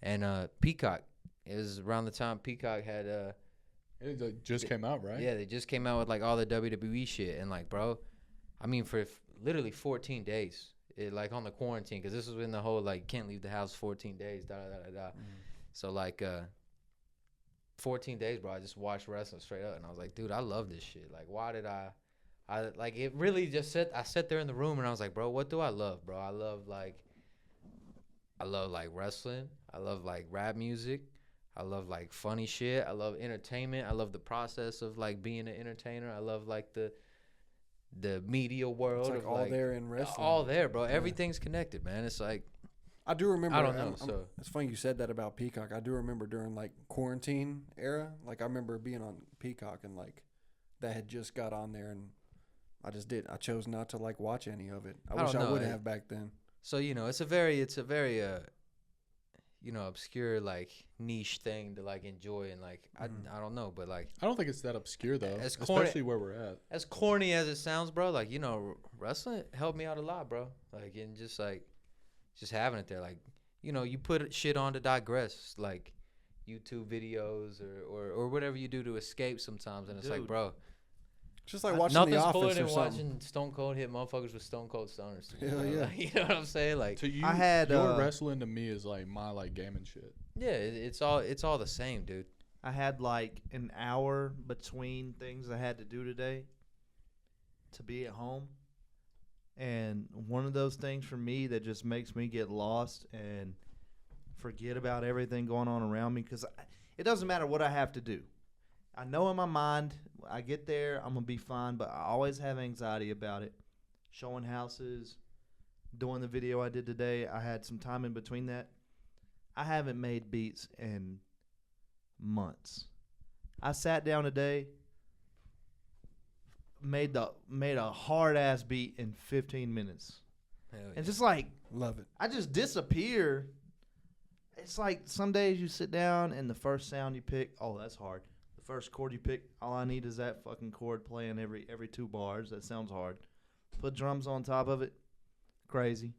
and Peacock. It was around the time Peacock had It just came out, right? yeah, they just came out with like all the WWE shit, and like, bro, I mean, for literally 14 days, like on the quarantine, because this was in the whole like can't leave the house 14 days, da da da da. So like 14 days, bro, I just watched wrestling straight up, and I was like, dude, I love this shit. Like, why did I like it? Really just I sat there in the room, and I was like, bro, what do I love, bro? I love like wrestling. I love like rap music. I love like funny shit. I love entertainment. I love the process of like being an entertainer. I love like the media world. It's like of, all there in wrestling. All there, bro. Everything's connected, man. It's like I do remember. I don't know. So it's funny you said that about Peacock. I do remember during like quarantine era. Like I remember being on Peacock and like that had just got on there, and I chose not to like watch any of it. I wish don't I know. would have back then. So it's a very obscure like niche thing to like enjoy, and like I don't know, but like I don't think it's that obscure though, As corny- especially where we're at. as corny as it sounds, bro, like wrestling helped me out a lot, bro. Like and just like just having it there, like you put shit on to digress, like YouTube videos or whatever you do to escape sometimes, and it's like, Dude. bro, It's just like watching nothing's The cooler Office than or something. watching Stone Cold hit motherfuckers with Stone Cold stoners. Hell yeah. Like, you know what I'm saying? Like, To you, I had, your wrestling to me is like my like gaming shit. yeah, it's all the same, dude. I had like an hour between things I had to do today to be at home. And one of those things for me that just makes me get lost and forget about everything going on around me, because it doesn't matter what I have to do. I know in my mind, I get there, I'm going to be fine, but I always have anxiety about it. Showing houses, doing the video I did today, I had some time in between that. I haven't made beats in months. I sat down today, made a hard ass beat in 15 minutes. Hell yeah. And just like Love it. I just disappear. It's like some days you sit down and the first sound you pick, oh, that's hard. The first chord you pick, all I need is that fucking chord playing every 2 bars. That sounds hard. Put drums on top of it, crazy.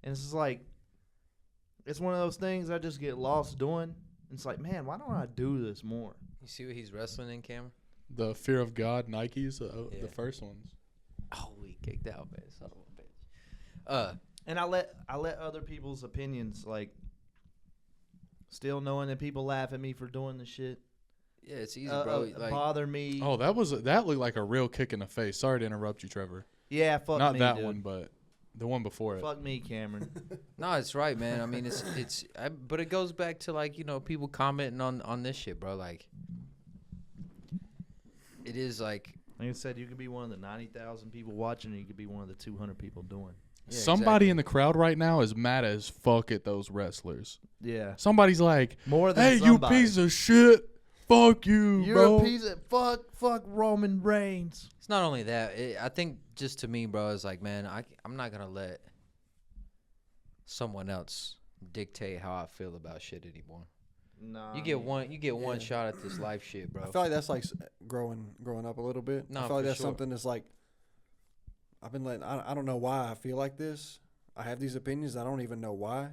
And it's just like, it's one of those things I just get lost doing. It's like, man, why don't I do this more? You see what he's wrestling in, camera? The Fear of God Nikes, Yeah. the first ones. Oh, we kicked out, man. Son of a bitch. And I let other people's opinions, like, still knowing that people laugh at me for doing the shit, Yeah, it's easy, bro. Like, bother me. Oh, that looked like a real kick in the face. Sorry to interrupt you, Trevor. Yeah, fuck Not me, that dude. one, but the one before it. Fuck me, Cameron. no, it's right, man. I mean, but it goes back to like people commenting on this shit, bro. Like, it is like Like I said, you could be one of the 90,000 people watching, or you could be one of the 200 people doing. yeah, Somebody exactly. in the crowd right now is mad as fuck at those wrestlers. Yeah. Somebody's like, More than "Hey, somebody. you piece of shit! Fuck you, You're bro!" a piece of fuck Roman Reigns. It's not only that. I think just to me, bro, it's like, man, I'm not gonna let someone else dictate how I feel about shit anymore. Nah, You get one Yeah. shot at this life shit, bro. I feel like that's like growing up a little bit. No, I feel like for that's sure. something that's like I've been letting. I don't know why I feel like this. I have these opinions. I don't even know why,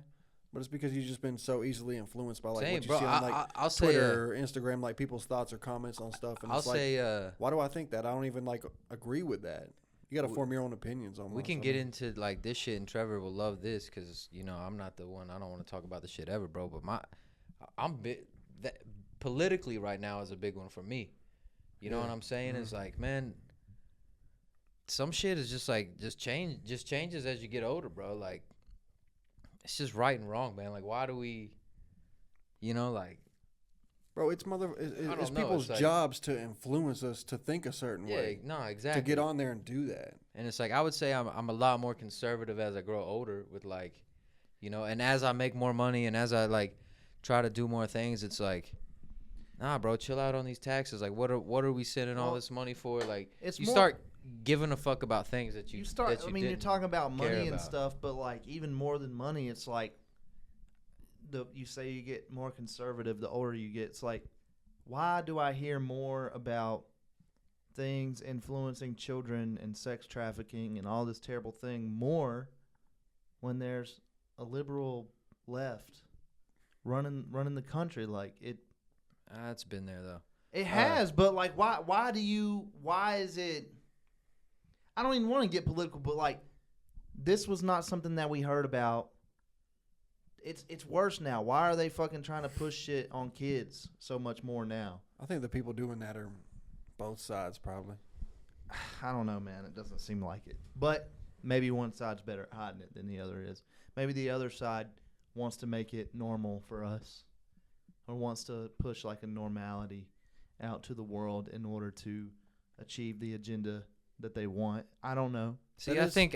but it's because you've just been so easily influenced by like Same, what you bro. see on like I'll say, Twitter or Instagram, like people's thoughts or comments on stuff. And I'll it's like, say, why do I think that? I don't even like agree with that. You got to form your own opinions on. we can get into like this shit, and Trevor will love this because I'm not the one. I don't want to talk about the shit ever, bro. But I'm politically right now is a big one for me. You know what I'm saying? It's like, man, some shit is just like just changes as you get older, bro. Like, it's just right and wrong, man. Like, why do we, like, bro, it's people's It's like, jobs to influence us to think a certain way. No, exactly. To get on there and do that. And it's like, I would say I'm a lot more conservative as I grow older with, like, and as I make more money and as I, like, try to do more things, it's like, nah, bro, chill out on these taxes. Like, what are we sending all this money for? Like, you start giving a fuck about things that you start. You're talking about money and stuff, but like even more than money, it's like you say you get more conservative the older you get. It's like, why do I hear more about things influencing children and sex trafficking and all this terrible thing more when there's a liberal left running the country? Like it. It's been there though. It has, but like, why is it? I don't even want to get political, but like, this was not something that we heard about. It's worse now. Why are they fucking trying to push shit on kids so much more now? I think the people doing that are both sides, probably. I don't know, man. It doesn't seem like it. But maybe one side's better at hiding it than the other is. Maybe the other side wants to make it normal for us, or wants to push like a normality out to the world in order to achieve the agenda that they want. I don't know. See, I think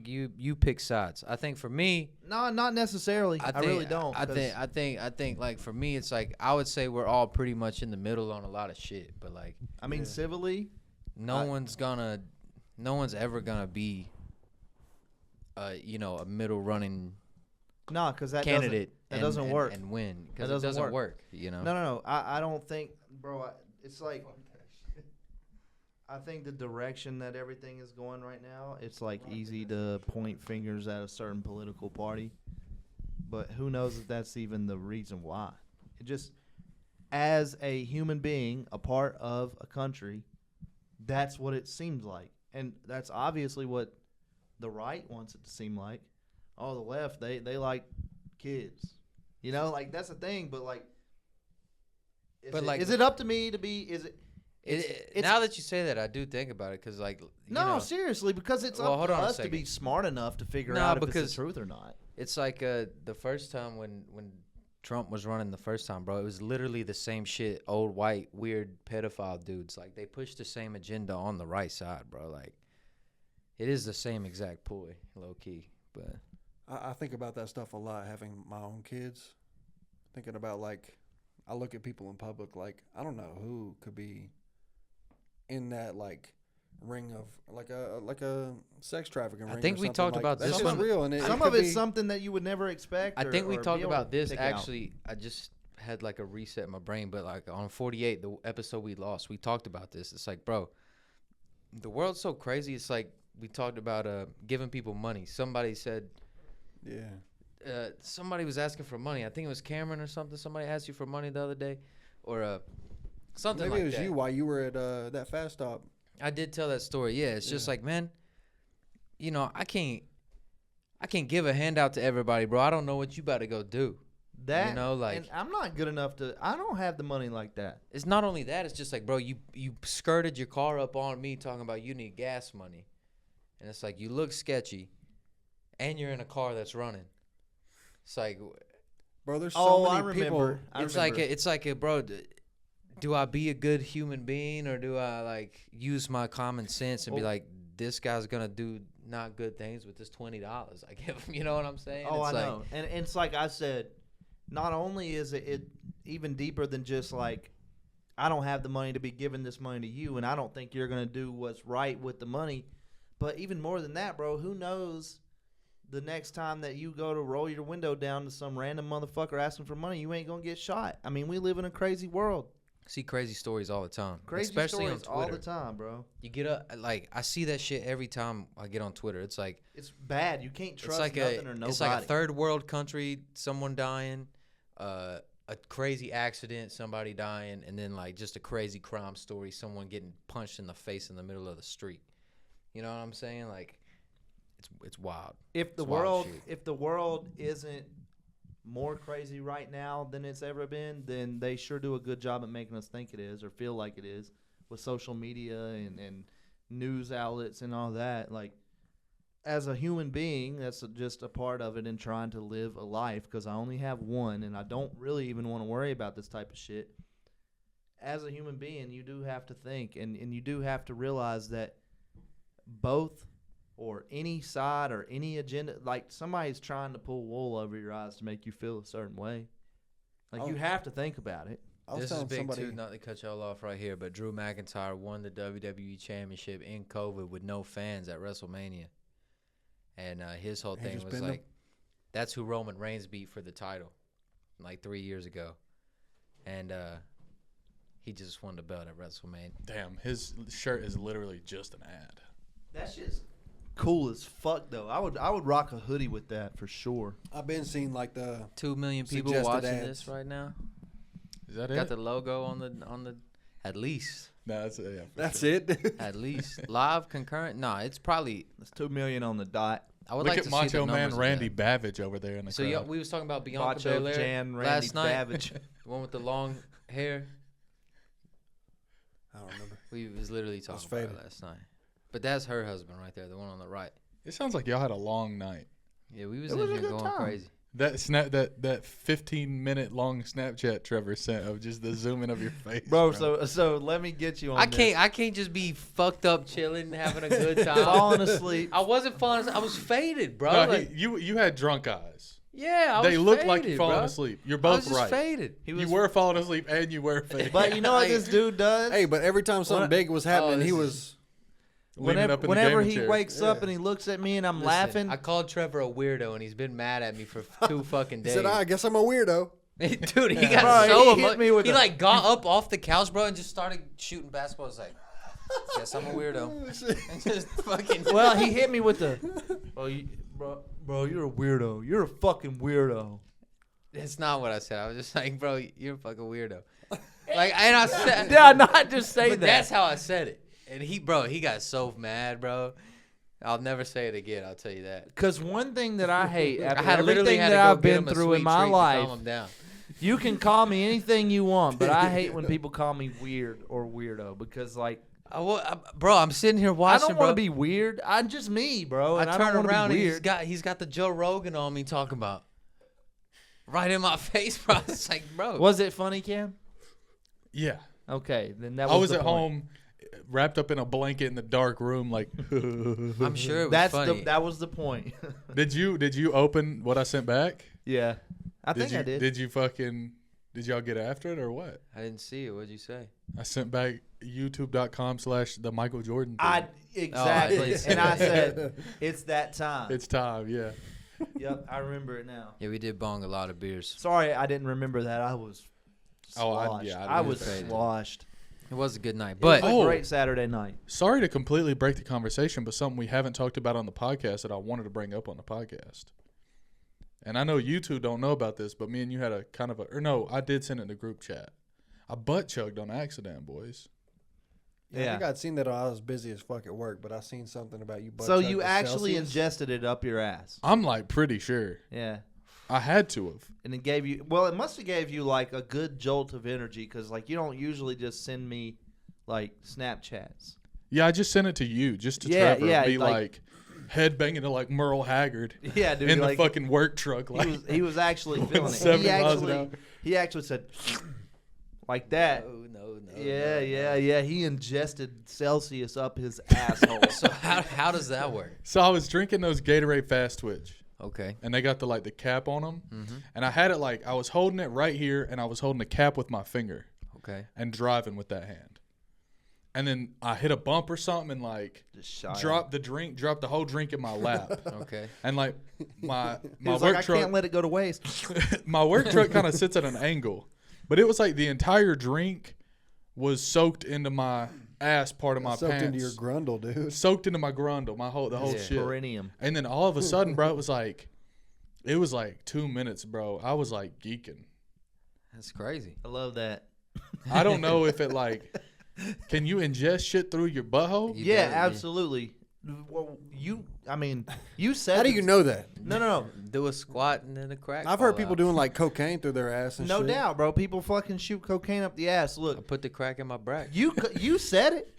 you pick sides. I think for me, no, not necessarily. I really don't. I think like for me, it's like I would say we're all pretty much in the middle on a lot of shit. But like, I mean, civilly, no one's ever gonna be, a middle running. No, because that candidate doesn't work and win because it doesn't work. No. I don't think, bro. It's like, I think the direction that everything is going right now, it's like easy to point fingers at a certain political party, but who knows if that's even the reason why. It just, as a human being, a part of a country, that's what it seems like, and that's obviously what the right wants it to seem like. Oh, the left, they like kids, like that's the thing. But like, is it up to me to be? Is it? Now that you say that, I do think about it because, like, seriously, because it's up to us to be smart enough to figure out if it's the truth or not. It's like the first time when Trump was running the first time, bro, it was literally the same shit. Old white weird pedophile dudes, like they pushed the same agenda on the right side, bro. Like, it is the same exact ploy, low key. But I think about that stuff a lot. Having my own kids, thinking about like, I look at people in public, like I don't know who could be in that like ring of like a sex trafficking ring. I think we talked about this one. Real, and some of it's something that you would never expect. I think we talked about this actually. I just had like a reset in my brain, but like on 48, the episode we lost, we talked about this. It's like, bro, the world's so crazy. It's like we talked about giving people money. Somebody said, somebody was asking for money. I think it was Cameron or something. Somebody asked you for money the other day, or something. Maybe like it was you while you were at that fast stop. I did tell that story. Yeah, it's just like, man, I can't give a handout to everybody, bro. I don't know what you about to go do. And I'm not good enough to. I don't have the money like that. It's not only that. It's just like, bro, you skirted your car up on me talking about you need gas money, and it's like you look sketchy, and you're in a car that's running. It's like, bro, there's so many people. It's like, bro. Do I be a good human being, or do I like use my common sense and be like, this guy's gonna do not good things with this $20 I give him? You know what I'm saying? Oh, I know. And it's like I said, not only is it even deeper than just like, I don't have the money to be giving this money to you, and I don't think you're gonna do what's right with the money. But even more than that, bro, who knows? The next time that you go to roll your window down to some random motherfucker asking for money, you ain't gonna get shot. I mean, we live in a crazy world. See crazy stories all the time. Crazy especially stories on Twitter. all the time, bro. You get up, like, I see that shit every time I get on Twitter. It's like, it's bad. You can't trust nothing or nobody. It's like a third world country, someone dying, a crazy accident, somebody dying, and then like just a crazy crime story, someone getting punched in the face in the middle of the street. You know what I'm saying? Like, it's wild. If the world isn't more crazy right now than it's ever been, then they sure do a good job at making us think it is or feel like it is with social media and news outlets and all that. Like, as a human being, that's just a part of it in trying to live a life, because I only have one and I don't really even want to worry about this type of shit. As a human being, you do have to think, and you do have to realize that both or any side or any agenda, like somebody's trying to pull wool over your eyes to make you feel a certain way. Like, you have to think about it. This is big too, not to cut y'all off right here, but Drew McIntyre won the WWE Championship in COVID with no fans at WrestleMania. And his whole thing was like, that's who Roman Reigns beat for the title like 3 years ago. And he just won the belt at WrestleMania. Damn, his shirt is literally just an ad. That shit's cool as fuck, though. I would rock a hoodie with that for sure. I've been seeing like the 2 million people watching this right now. Is that it? Got the logo on the at least. No, that's sure. it. At least live concurrent. No, it's 2 million on the dot. I would Look like at to Macho see the Man numbers Randy again. Bavage over there in the crowd. So we was talking about Bianca Macho Belair Jan Randy last night. Bavage. The one with the long hair. I don't remember. We was literally talking about it last night. But that's her husband right there, the one on the right. It sounds like y'all had a long night. Yeah, we was in here going crazy. That 15-minute long Snapchat Trevor sent of just the zooming of your face, bro. So let me get you on. I can't just be fucked up, chilling, having a good time, falling asleep. I wasn't falling asleep. I was faded, bro. No, like, you had drunk eyes. Yeah, they was look faded, like you falling bro. asleep. You're both I was right. Faded. You were falling asleep and you were faded. But you know what this dude does? Hey, but every time something big was happening, he was. Whenever he wakes up and he looks at me and I'm laughing. I called Trevor a weirdo and he's been mad at me for 2 fucking days. He said, I guess I'm a weirdo. Dude, he got so emotional. He like got up off the couch, bro, and just started shooting basketball. I was like, guess I'm a weirdo. And just fucking. Well, he hit me with the, bro, you're a weirdo. You're a fucking weirdo. That's not what I said. I was just like, bro, you're a fucking weirdo. Like, and I said, did I not just say that? That's how I said it. And he got so mad, bro. I'll never say it again. I'll tell you that. Because one thing that I hate after everything that I've been through in my life, you can call me anything you want, but I hate when people call me weird or weirdo because, like, bro, I'm sitting here watching. I don't want to be weird. I'm just me, bro. And I turn around and weird. he's got the Joe Rogan on me talking about right in my face, bro. It's like, bro. Was it funny, Cam? Yeah. Okay, then that was. I was the at point. home, wrapped up in a blanket in the dark room, like. I'm sure it was funny. That was the point. Did you open what I sent back? Yeah, I think I did. Did y'all get after it or what? I didn't see it. What'd you say? I sent back youtube.com/the Michael Jordan thing. Exactly. And I said, it's that time. It's time, yeah. Yep, I remember it now. Yeah, we did bong a lot of beers. Sorry, I didn't remember that. I was sloshed. I was sloshed. It was a good night. But it was a great Saturday night. Sorry to completely break the conversation, but something we haven't talked about on the podcast that I wanted to bring up on the podcast. And I know you two don't know about this, but me and you had a kind of I did send it in the group chat. I butt chugged on accident, boys. Yeah, I think I'd seen that I was busy as fuck at work, but I seen something about you butt So chugged you with actually Celsius. ingested it up your ass. I'm like pretty sure. Yeah. I had to have. And it gave you, well, it must have gave you like a good jolt of energy because like you don't usually just send me like Snapchats. Yeah, I just sent it to you, just to Trevor. Be like head banging to like Merle Haggard. Yeah, dude. In like, the fucking work truck. Like he was actually feeling it. 70 miles an hour. He actually said like that. No. Yeah. He ingested Celsius up his asshole. So how does that work? So I was drinking those Gatorade Fast Twitch. Okay. And they got the cap on them. Mm-hmm. And I had it like, I was holding it right here, and I was holding the cap with my finger. Okay. And driving with that hand. And then I hit a bump or something and like dropped the whole drink in my lap. Okay. And like my work work like, truck. I can't let it go to waste. My work truck kind of sits at an angle. But it was like the entire drink was soaked into my ass part of my soaked pants. Into your grundle, dude. Soaked into my grundle, the whole shit. Perineum. And then all of a sudden, bro, it was like 2 minutes, bro. I was like geeking. That's crazy. I love that. I don't know if it like, can you ingest shit through your butthole? Yeah, absolutely. Well, you said. How do you know that? No. Do a squat and then a crack. I've heard fall people out. doing like cocaine through their ass and No shit. doubt, bro. People fucking shoot cocaine up the ass. I Look, put the crack in my bracket. you said it.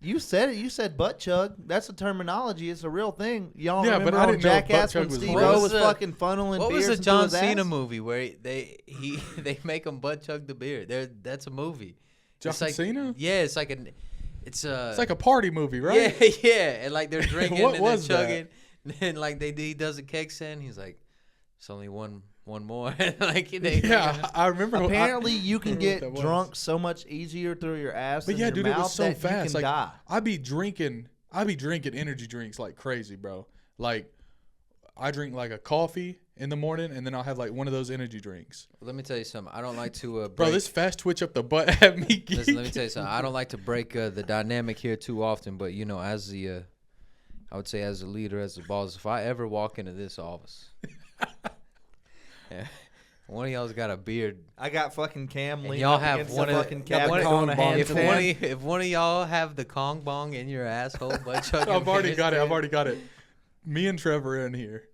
You said it. You said butt chug. That's a terminology. It's a real thing. Y'all Yeah, remember but I on didn't know if butt Jackass chug when was Steve real. O What was was the- fucking funneling What beers was the into John his Cena ass? movie where they make him butt chug the beer? That's a movie. John It's like, Cena? Yeah, it's like It's like a party movie, right? Yeah, and like they're drinking What and was they're that? chugging, and like he does a keg stand. He's like, "It's only one more." Like Yeah, I remember. Apparently, you can remember what get that was. drunk so much easier through your ass. But than yeah, your dude, it mouth was so that fast. You Like can die. I be drinking energy drinks like crazy, bro. Like I drink like a coffee in the morning, and then I'll have like one of those energy drinks. Let me tell you something. I don't like to break. Bro, this fast twitch up the butt had me. Listen, let me tell you something. I don't like to break the dynamic here too often, but you know, as the I would say as the leader, as the boss, if I ever walk into this office, yeah, one of y'all's got a beard. I got fucking Cam And leaning y'all up have against one the of fucking the- cabinet one- going a hand If to one, hand. if one of y'all have the Kong bong in your asshole, butt chugging. I've already beers, got it. dude. I've already got it. Me and Trevor are in here.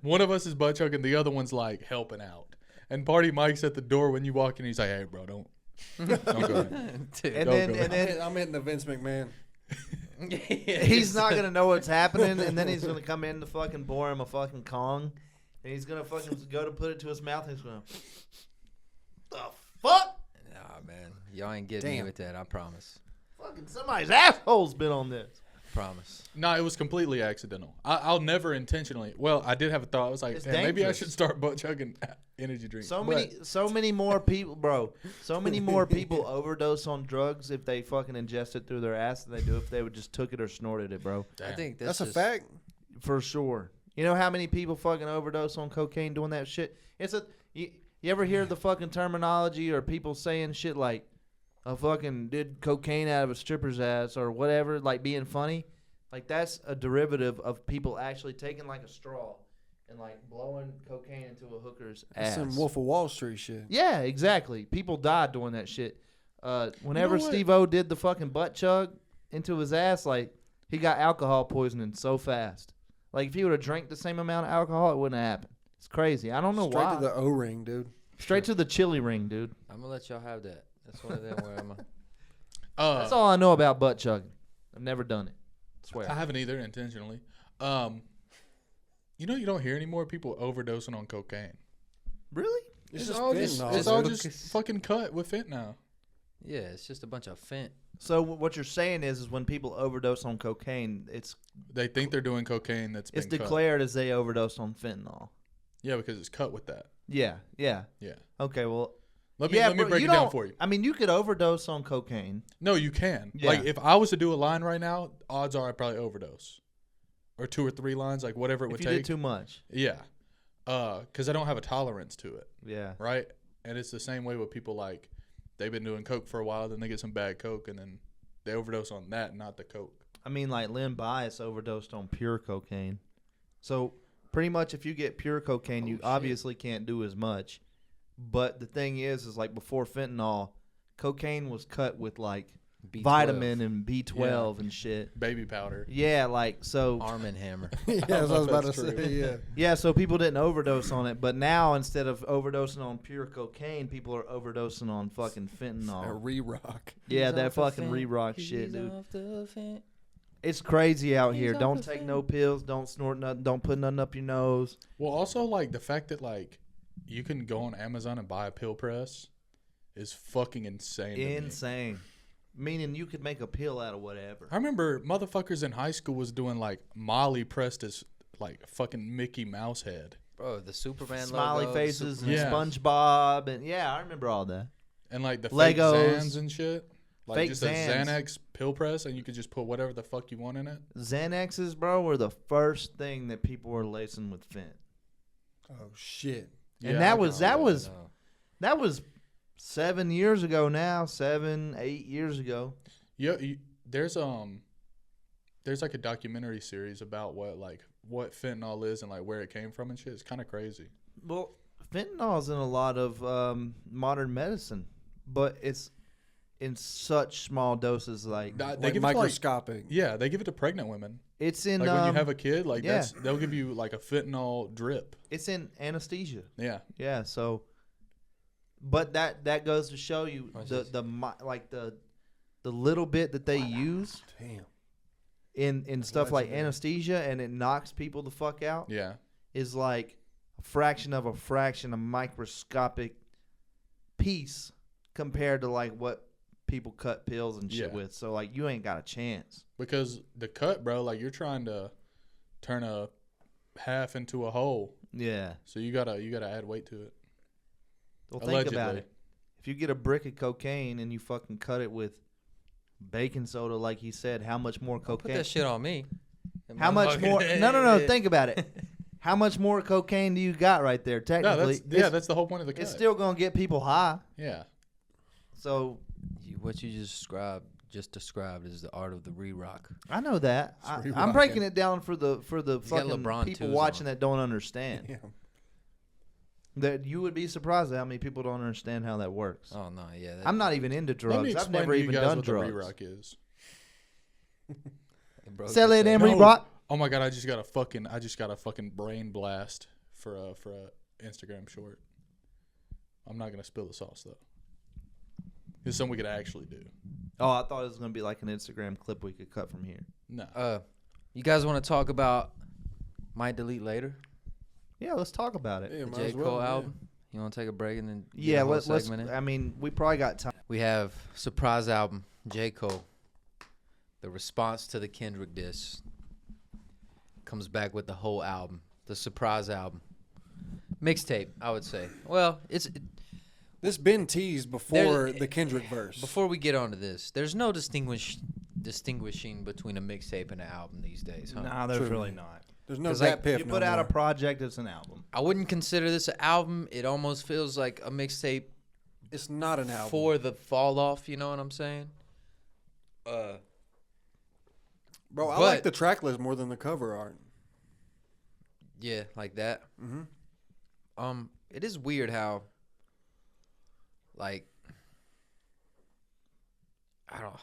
One of us is butt chugging, the other one's like helping out. And Party Mike's at the door when you walk in. He's like, "Hey, bro, don't go in." Dude. And Go, then, go. and then I'm hitting the Vince McMahon. he's not gonna know what's happening, and then he's gonna come in to fucking bore him a fucking Kong, and he's gonna fucking go to put it to his mouth, and he's gonna, the fuck? Nah, man, y'all ain't getting me Damn. with that. I promise. Fucking somebody's asshole's been on this. Promise. No, it was completely accidental. I'll never intentionally. Well, I did have a thought. I was like, It's "Damn, maybe I dangerous. should start butt chugging energy drinks." So But many more people, bro. So many more people overdose on drugs if they fucking ingest it through their ass than they do if they would just took it or snorted it, bro. I damn. think That's a just- fact. For sure. You know how many people fucking overdose on cocaine doing that shit? You ever hear the fucking terminology or people saying shit like, I fucking did cocaine out of a stripper's ass or whatever, like being funny? Like that's a derivative of people actually taking like a straw and like blowing cocaine into a hooker's That's ass. some Wolf of Wall Street shit. Yeah, exactly. People died doing that shit. Whenever what? Steve-O did the fucking butt chug into his ass, like he got alcohol poisoning so fast. Like if he would have drank the same amount of alcohol, it wouldn't have happened. It's crazy. I don't know Straight why. to the O-ring, dude. Straight to the chili ring, dude. I'm gonna let y'all have that. That's one of them where I'm. That's all I know about butt chugging. I've never done it. Swear. I haven't either intentionally. You know, you don't hear any more people overdosing on cocaine. Really? It's It's just all just, fentanyl, it's all dude. just fucking cut with fent now. Yeah, it's just a bunch of fent. So what you're saying is when people overdose on cocaine, it's They think they're doing cocaine that's been cut. declared as they overdosed on fentanyl. Yeah, because it's cut with that. Yeah. Yeah. Okay. Well. Let me bro, break you it down don't- for you. I mean, you could overdose on cocaine. No, you can. Yeah. Like if I was to do a line right now, odds are I'd probably overdose, or 2 or 3 lines, like whatever it If would you take. did too much. Yeah, because I don't have a tolerance to it, Yeah. right? And it's the same way with people like they've been doing coke for a while, then they get some bad coke, and then they overdose on that, not the coke. I mean, like Lynn Bias overdosed on pure cocaine. So pretty much, if you get pure cocaine, you obviously can't do as much. But the thing is like before fentanyl, cocaine was cut with like B12. vitamin and B12 and shit. Baby powder. Yeah, like so. Arm and Hammer. Yeah, that's what I was about to That's true. say. Yeah. Yeah, so people didn't overdose on it, but now instead of overdosing on pure cocaine, people are overdosing on fucking A fentanyl. re-rock. Yeah, He's that off the fucking fent. re-rock He's shit, dude. off the fent. It's crazy out He's here. off Don't the take fent. no pills. Don't snort nothing. Don't put nothing up your nose. Well, also like the fact that like you can go on Amazon and buy a pill press is fucking insane. to me. Insane. Meaning you could make a pill out of whatever. I remember motherfuckers in high school was doing like Molly pressed as like fucking Mickey Mouse head. Bro, the Superman Smiley logo, faces Superman- Yeah. and SpongeBob and yeah, I remember all that. And like the Legos. fake Xans and shit. Like Fake just Xans. a Xanax pill press and you could just put whatever the fuck you want in it. Xanaxes, bro, were the first thing that people were lacing with fent. Oh shit. And Yeah, that I was can- that was 7 years ago now, 7, 8 years ago. Yeah, there's like a documentary series about what fentanyl is and like where it came from and shit. It's kind of crazy. Well, fentanyl's in a lot of modern medicine, but it's in such small doses. Like They Like give it to, like, microscopic. yeah, they give it to pregnant women. It's in Like when you have a kid, like yeah. they'll give you like a fentanyl drip. It's in anesthesia. Yeah. Yeah. So, but that goes to show you Watch the this. the little bit that they use Damn. in stuff like legendary. anesthesia, and it knocks people the fuck out. Yeah. Is like a fraction, a microscopic piece compared to like what people cut pills and shit Yeah. with. So like you ain't got a chance. Because the cut, bro, like you're trying to turn a half into a whole. Yeah. So you gotta add weight to it. Well, think about Allegedly. it. If you get a brick of cocaine and you fucking cut it with baking soda, like he said, how much more Put cocaine? that shit on me. How much more? No. Think about it. How much more cocaine do you got right there? No, Technically, that's the whole point of the cut. it's still gonna get people high. Yeah. So What you just described is the art of the re-rock. I know that. I'm re-rocking. breaking it down for the got fucking LeBron people twos watching on. that don't understand. Yeah. That you would be surprised at how many people don't understand how that works. Oh no, yeah. I'm not even into Let drugs. me I've explain never to you even guys done what drugs. the re-rock is. Sell it, Emery. Emery Rock. Oh my god, I just got a fucking brain blast for a Instagram short. I'm not gonna spill the sauce though. It's something we could actually do. Oh, I thought it was gonna be like an Instagram clip we could cut from here. No. You guys want to talk about Might Delete Later? Yeah, let's talk about it. Yeah, The might J. as well, Cole yeah. album? You want to take a break and then get Yeah, a whole let's. segment in? I mean, we probably got time. We have surprise album, J. Cole. The response to the Kendrick diss comes back with the whole album, the surprise album. Mixtape, I would say. Well, This been teased before the Kendrick verse. before we get onto this, there's no distinguishing between a mixtape and an album these days, huh? Nah, there's True. really not. There's no 'Cause, that like, piff You no put out a more. project, it's an album. I wouldn't consider this an album. It almost feels like a mixtape It's not an album. for the fall off, you know what I'm saying? Bro, I but- like the track list more than the cover art. Yeah, like that. Mm-hmm. It is weird how, like, I don't.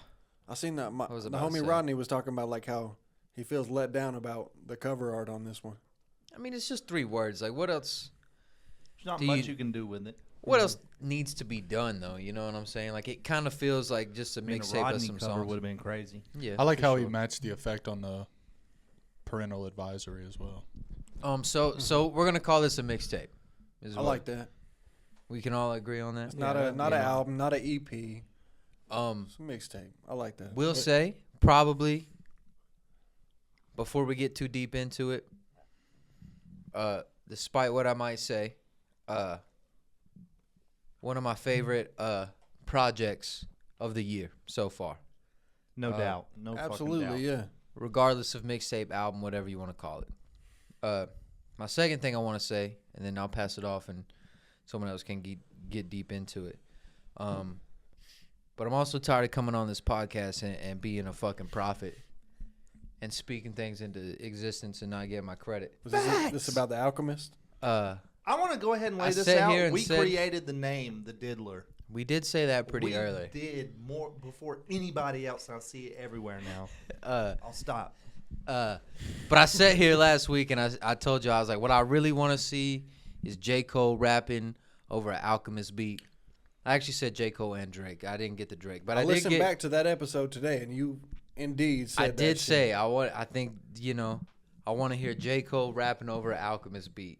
I seen that. I was The about to homie say. Rodney was talking about like how he feels let down about the cover art on this one. I mean, it's just 3 words. Like, what else? There's not Do much you- you can do with it. What else needs to be done though? You know what I'm saying? Like, it kind of feels like just a I mean, a mixtape of Rodney some cover songs. would have been crazy. Yeah, I like for how sure. he matched the effect on the parental advisory as well. So we're gonna call this a mixtape. I like that. We can all agree on that. It's not an album, not an EP. It's a mixtape. I like that. We'll say probably before we get too deep into it. Despite what I might say, one of my favorite projects of the year so far. No doubt. No fucking doubt. Absolutely, yeah. Regardless of mixtape, album, whatever you want to call it. My second thing I want to say, and then I'll pass it off and someone else can get deep into it. But I'm also tired of coming on this podcast and being a fucking prophet and speaking things into existence and not getting my credit. Was this about the Alchemist? I want to go ahead and lay I this sat out. here and We said- created the name, the Diddler. We did say that pretty we early. did more before anybody else. I see it everywhere now. I'll stop. But I sat here last week and I told you, I was like, what I really want to see is J. Cole rapping over an Alchemist beat. I actually said J. Cole and Drake. I didn't get the Drake, but I did listened get. back to that episode today, and you indeed said I that did shit. say I think I want to hear J. Cole rapping over an Alchemist beat,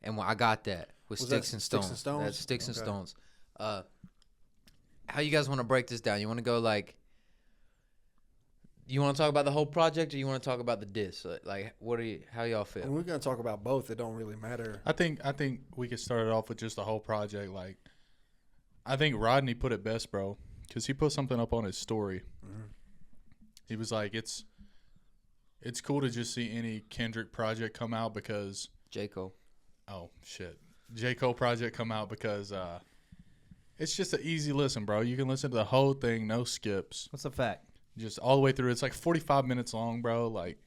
and I got that with Was Sticks that and Sticks Stones. and Stones? That's Sticks and Okay. Stones. How you guys want to break this down? You want to go like? You want to talk about the whole project, or you want to talk about the diss? Like, how y'all feel? And we're gonna talk about both. It don't really matter. I think we could start it off with just the whole project. Like, I think Rodney put it best, bro, because he put something up on his story. Mm-hmm. He was like, "It's cool to just see any Kendrick project come out because J. Cole. J. Cole project come out because it's just an easy listen, bro. You can listen to the whole thing, no skips, What's a fact? just all the way through. It's like 45 minutes long, bro. Like,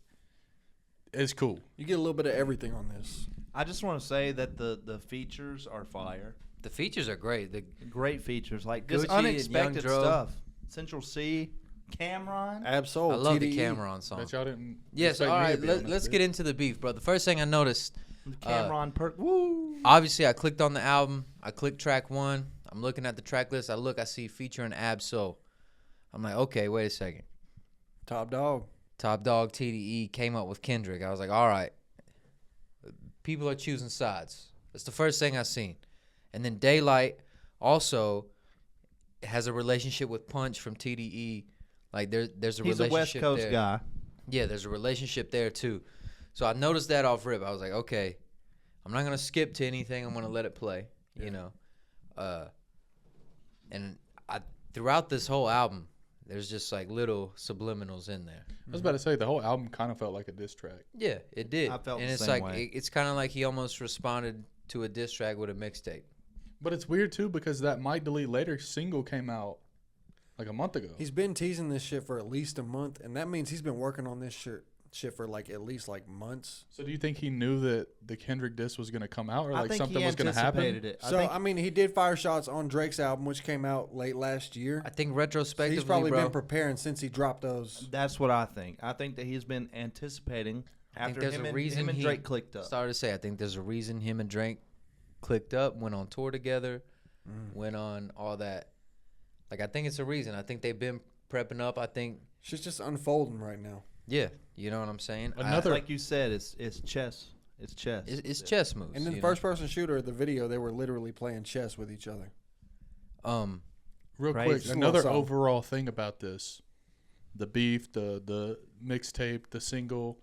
it's cool. You get a little bit of everything on this. I just want to say that the features are fire. The features are great. Great features, like Gucci just and unexpected Young Dro. stuff. Central C, Cameron. Absol. I love TDE. the Cameron song. Bet y'all didn't. Yes, expect all me to right. be on this Let's bitch. get into the beef, bro. The first thing I noticed, Cameron Perk. Woo. obviously, I clicked on the album. I clicked track 1. I'm looking at the track list. I see featuring Absol. I'm like, okay, wait a second. Top dog. Top Dog TDE came up with Kendrick. I was like, all right. People are choosing sides. That's the first thing I seen. And then Daylight also has a relationship with Punch from TDE. Like there's a He's a relationship West Coast there. guy. Yeah, there's a relationship there too. So I noticed that off rip. I was like, okay, I'm not gonna skip to anything. I'm gonna let it play. You know, and throughout this whole album, there's just like little subliminals in there. I was about to say the whole album kind of felt like a diss track. Yeah, it did. I felt and the it's same like way. it's kind of like he almost responded to a diss track with a mixtape. But it's weird too because that Might Delete Later single came out like a month ago. He's been teasing this shit for at least a month, and that means he's been working on this shit for like at least like months. So do you think he knew that the Kendrick diss was going to come out or I like think something he was going to happen? anticipated it. So I mean, he did fire shots on Drake's album, which came out late last year. I think So retrospectively, he's probably bro, been preparing since he dropped those. That's what I think. I think that he's been anticipating I think after there's him a and, reason him and he Drake clicked up. started to say. I think there's a reason him and Drake clicked up, went on tour together, went on all that. Like I think it's a reason. I think they've been prepping up. I think, Shit's just unfolding right now. yeah, you know what I'm saying. Another- Like you said, it's chess. It's chess. It's chess moves. And then the you know? first person shooter of the video, they were literally playing chess with each other. Real Crazy. quick, another Something. overall thing about this, the beef, the mixtape, the single,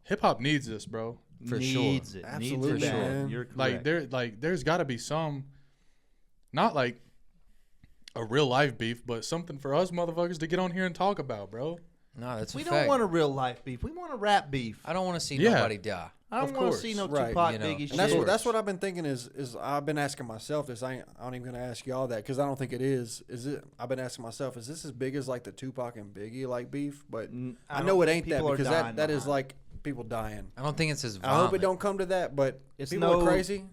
hip hop needs this, bro. For sure. needs it. Absolutely, needs it bad. man. You're correct. There's got to be some, not like a real life beef, but something for us motherfuckers to get on here and talk about, bro. No, that's we a don't fact. want a real life beef. We want a rap beef. I don't want to see Yeah. nobody die. I don't Of want to course. see no Right. Tupac You know. Biggie And shit. that's what I've been thinking is I've been asking myself this. I ain't even gonna ask y'all that because I don't think it is. Is it? I've been asking myself, is this as big as like the Tupac and Biggie like beef? But I know it ain't that people are because dying that is behind. like people dying. I don't think it's as I violent. hope it don't come to that, but It's people no- are crazy.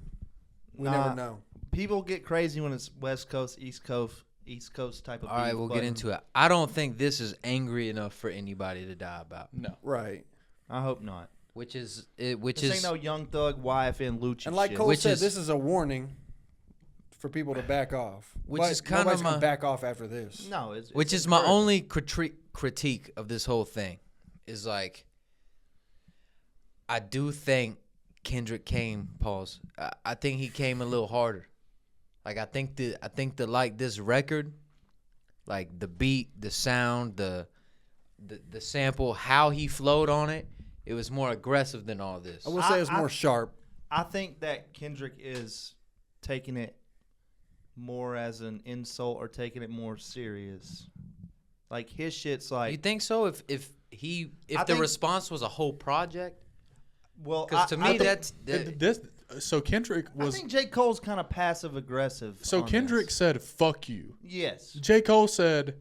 We Nah. never know. People get crazy when it's West Coast, East Coast type of All right, beef, we'll but get into it. I don't think this is angry enough for anybody to die about. No. Right. I hope not. Which is This ain't no Young Thug, YFN, Lucci And like shit. Cole Which said, is- this is a warning for people to back off. Which But is kinda nobody's gonna my- back off after this. No, it's which it's is my encouraging. only critique of this whole thing is like I do think Kendrick came I think he came a little harder. Like I think the like this record, like the beat, the sound, the sample, how he flowed on it, it was more aggressive than all this. I will say it's I- more sharp. I think that Kendrick is taking it more as an insult or taking it more serious. Like his shit's like You think so? If I the think- response was a whole project, well, because to me that's So Kendrick I was. think J. Cole's kind of passive aggressive. So on Kendrick this. said, "Fuck you." yes. J. Cole said,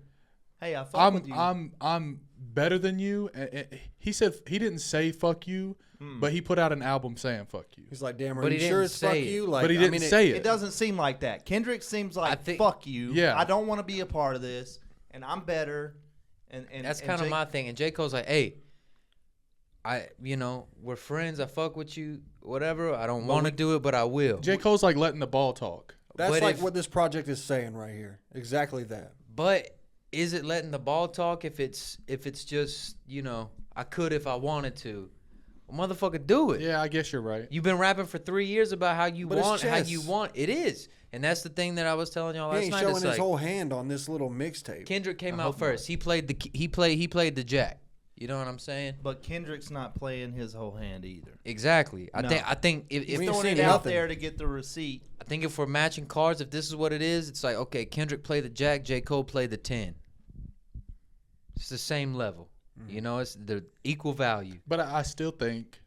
Hey, I fuck with you. I'm better than you. He said he didn't say fuck you, but he put out an album saying fuck you. He's like, damn, are But you he sure didn't it's fuck say it. you? Like, But he I didn't mean, say It it. doesn't seem like that. Kendrick seems like think- fuck you. Yeah. I don't want to be a part of this, and I'm better. And that's and kind of J- my thing. And J. Cole's like, hey, we're friends. I fuck with you, whatever. I don't want to do it, but I will. J. Cole's like letting the ball talk. That's But like if- what this project is saying right here. Exactly that. But is it letting the ball talk if it's just, I could if I wanted to? Well, motherfucker, do it. Yeah, I guess you're right. You've been rapping for 3 years about how you But it's want, chess. It is. And that's the thing that I was telling y'all He last ain't night. showing It's his like, whole hand on this little mixtape. Kendrick came I out hope first. He played the jack. You know what I'm saying? But Kendrick's not playing his whole hand either. Exactly. No. I think if He's We ain't throwing seen it out nothing. there to get the receipt. I think if we're matching cards, if this is what it is, it's like, okay, Kendrick played the jack, J. Cole played the 10. It's the same level. It's the equal value. But I still think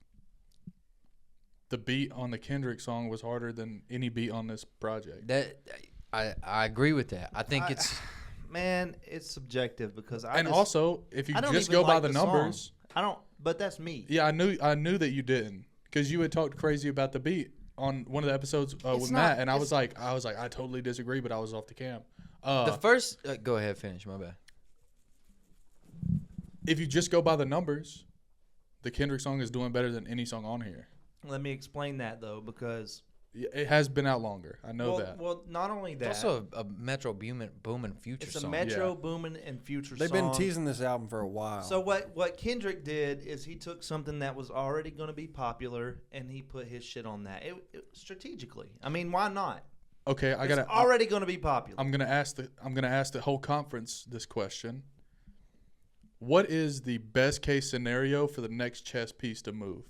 the beat on the Kendrick song was harder than any beat on this project. That I agree with that. I think it's Man, it's subjective because And also, if you I don't just even go by like the song. numbers, I don't. But that's me. yeah, I knew that you didn't because you had talked crazy about the beat on one of the episodes with It's Matt, not- and I was like, I totally disagree, but I was off the cam. the first. Go ahead, finish. My bad. if you just go by the numbers, the Kendrick song is doing better than any song on here. Let me explain that though, because It has been out longer. I know that. Well, not only that, It's also a Metro Boomin Future it's a song. Metro Boomin and Future They've song. been teasing this album for a while. So what Kendrick did is he took something that was already going to be popular and he put his shit on that. It strategically. I mean, why not? Okay, It's already going to be popular. I'm gonna ask the whole conference this question. What is the best case scenario for the next chess piece to move?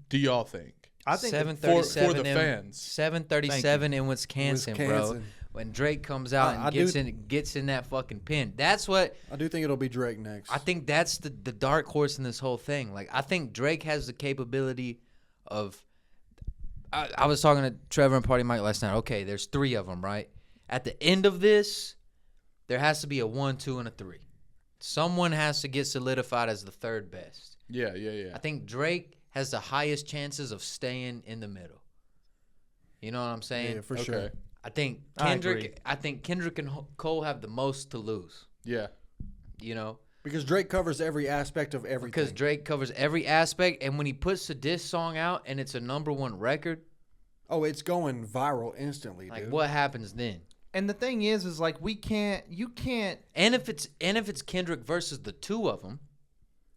Do y'all think? I think 737 for the fans. 737 in Wisconsin, bro. Wisconsin. When Drake comes out I and gets in that fucking pin. That's what I do think it'll be Drake next. I think that's the dark horse in this whole thing. Like, I think Drake has the capability of I was talking to Trevor and Party Mike last night. Okay, there's 3 of them, right? At the end of this, there has to be a 1, 2, and a 3. Someone has to get solidified as the 3rd best. Yeah. I think Drake has the highest chances of staying in the middle. You know what I'm saying? Yeah, for sure. I think I Kendrick and Cole have the most to lose. Yeah. You know? Because Drake covers every aspect of everything. Because Drake covers every aspect, and when he puts a diss song out and it's a #1 record, it's going viral instantly, like dude. what happens then? And the thing is like you can't, And if it's Kendrick versus the 2 of them,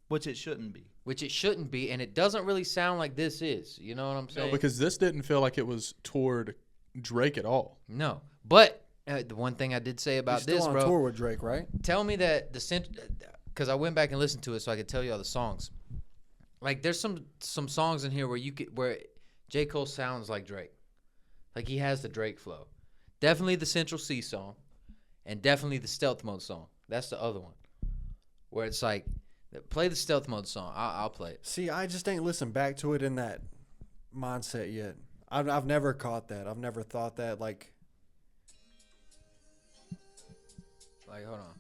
which it shouldn't be. which it shouldn't be, and it doesn't really sound like this is. You know what I'm saying? No, because this didn't feel like it was toward Drake at all. No. But the one thing I did say about He's still this, on bro, tour with Drake, right? tell me that because I went back and listened to it so I could tell you all the songs. Like, there's some songs in here where J. Cole sounds like Drake. Like, he has the Drake flow. Definitely the Central C song, and definitely the Stealth Mode song. That's the other one, where it's like, play the Stealth Mode song. I'll play it. See, I just ain't listened back to it in that mindset yet. I've never caught that. I've never thought that, like... Like, hold on.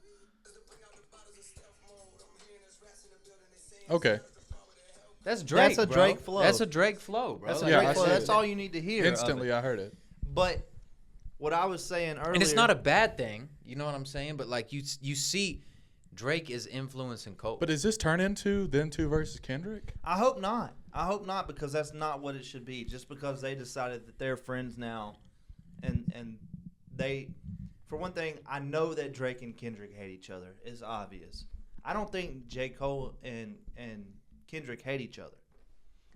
Okay. That's Drake. That's a bro. Drake flow. That's a Drake flow, bro. That's a Like, Yeah, Drake I flow. see That's it. all you need to hear. Instantly, I heard it. But what I was saying earlier, and it's not a bad thing. You know what I'm saying? But like you see, Drake is influencing Cole. But is this turn into then 2 versus Kendrick? I hope not. I hope not, because that's not what it should be. Just because they decided that they're friends now, and they, for one thing, I know that Drake and Kendrick hate each other. It's obvious. I don't think J. Cole and Kendrick hate each other.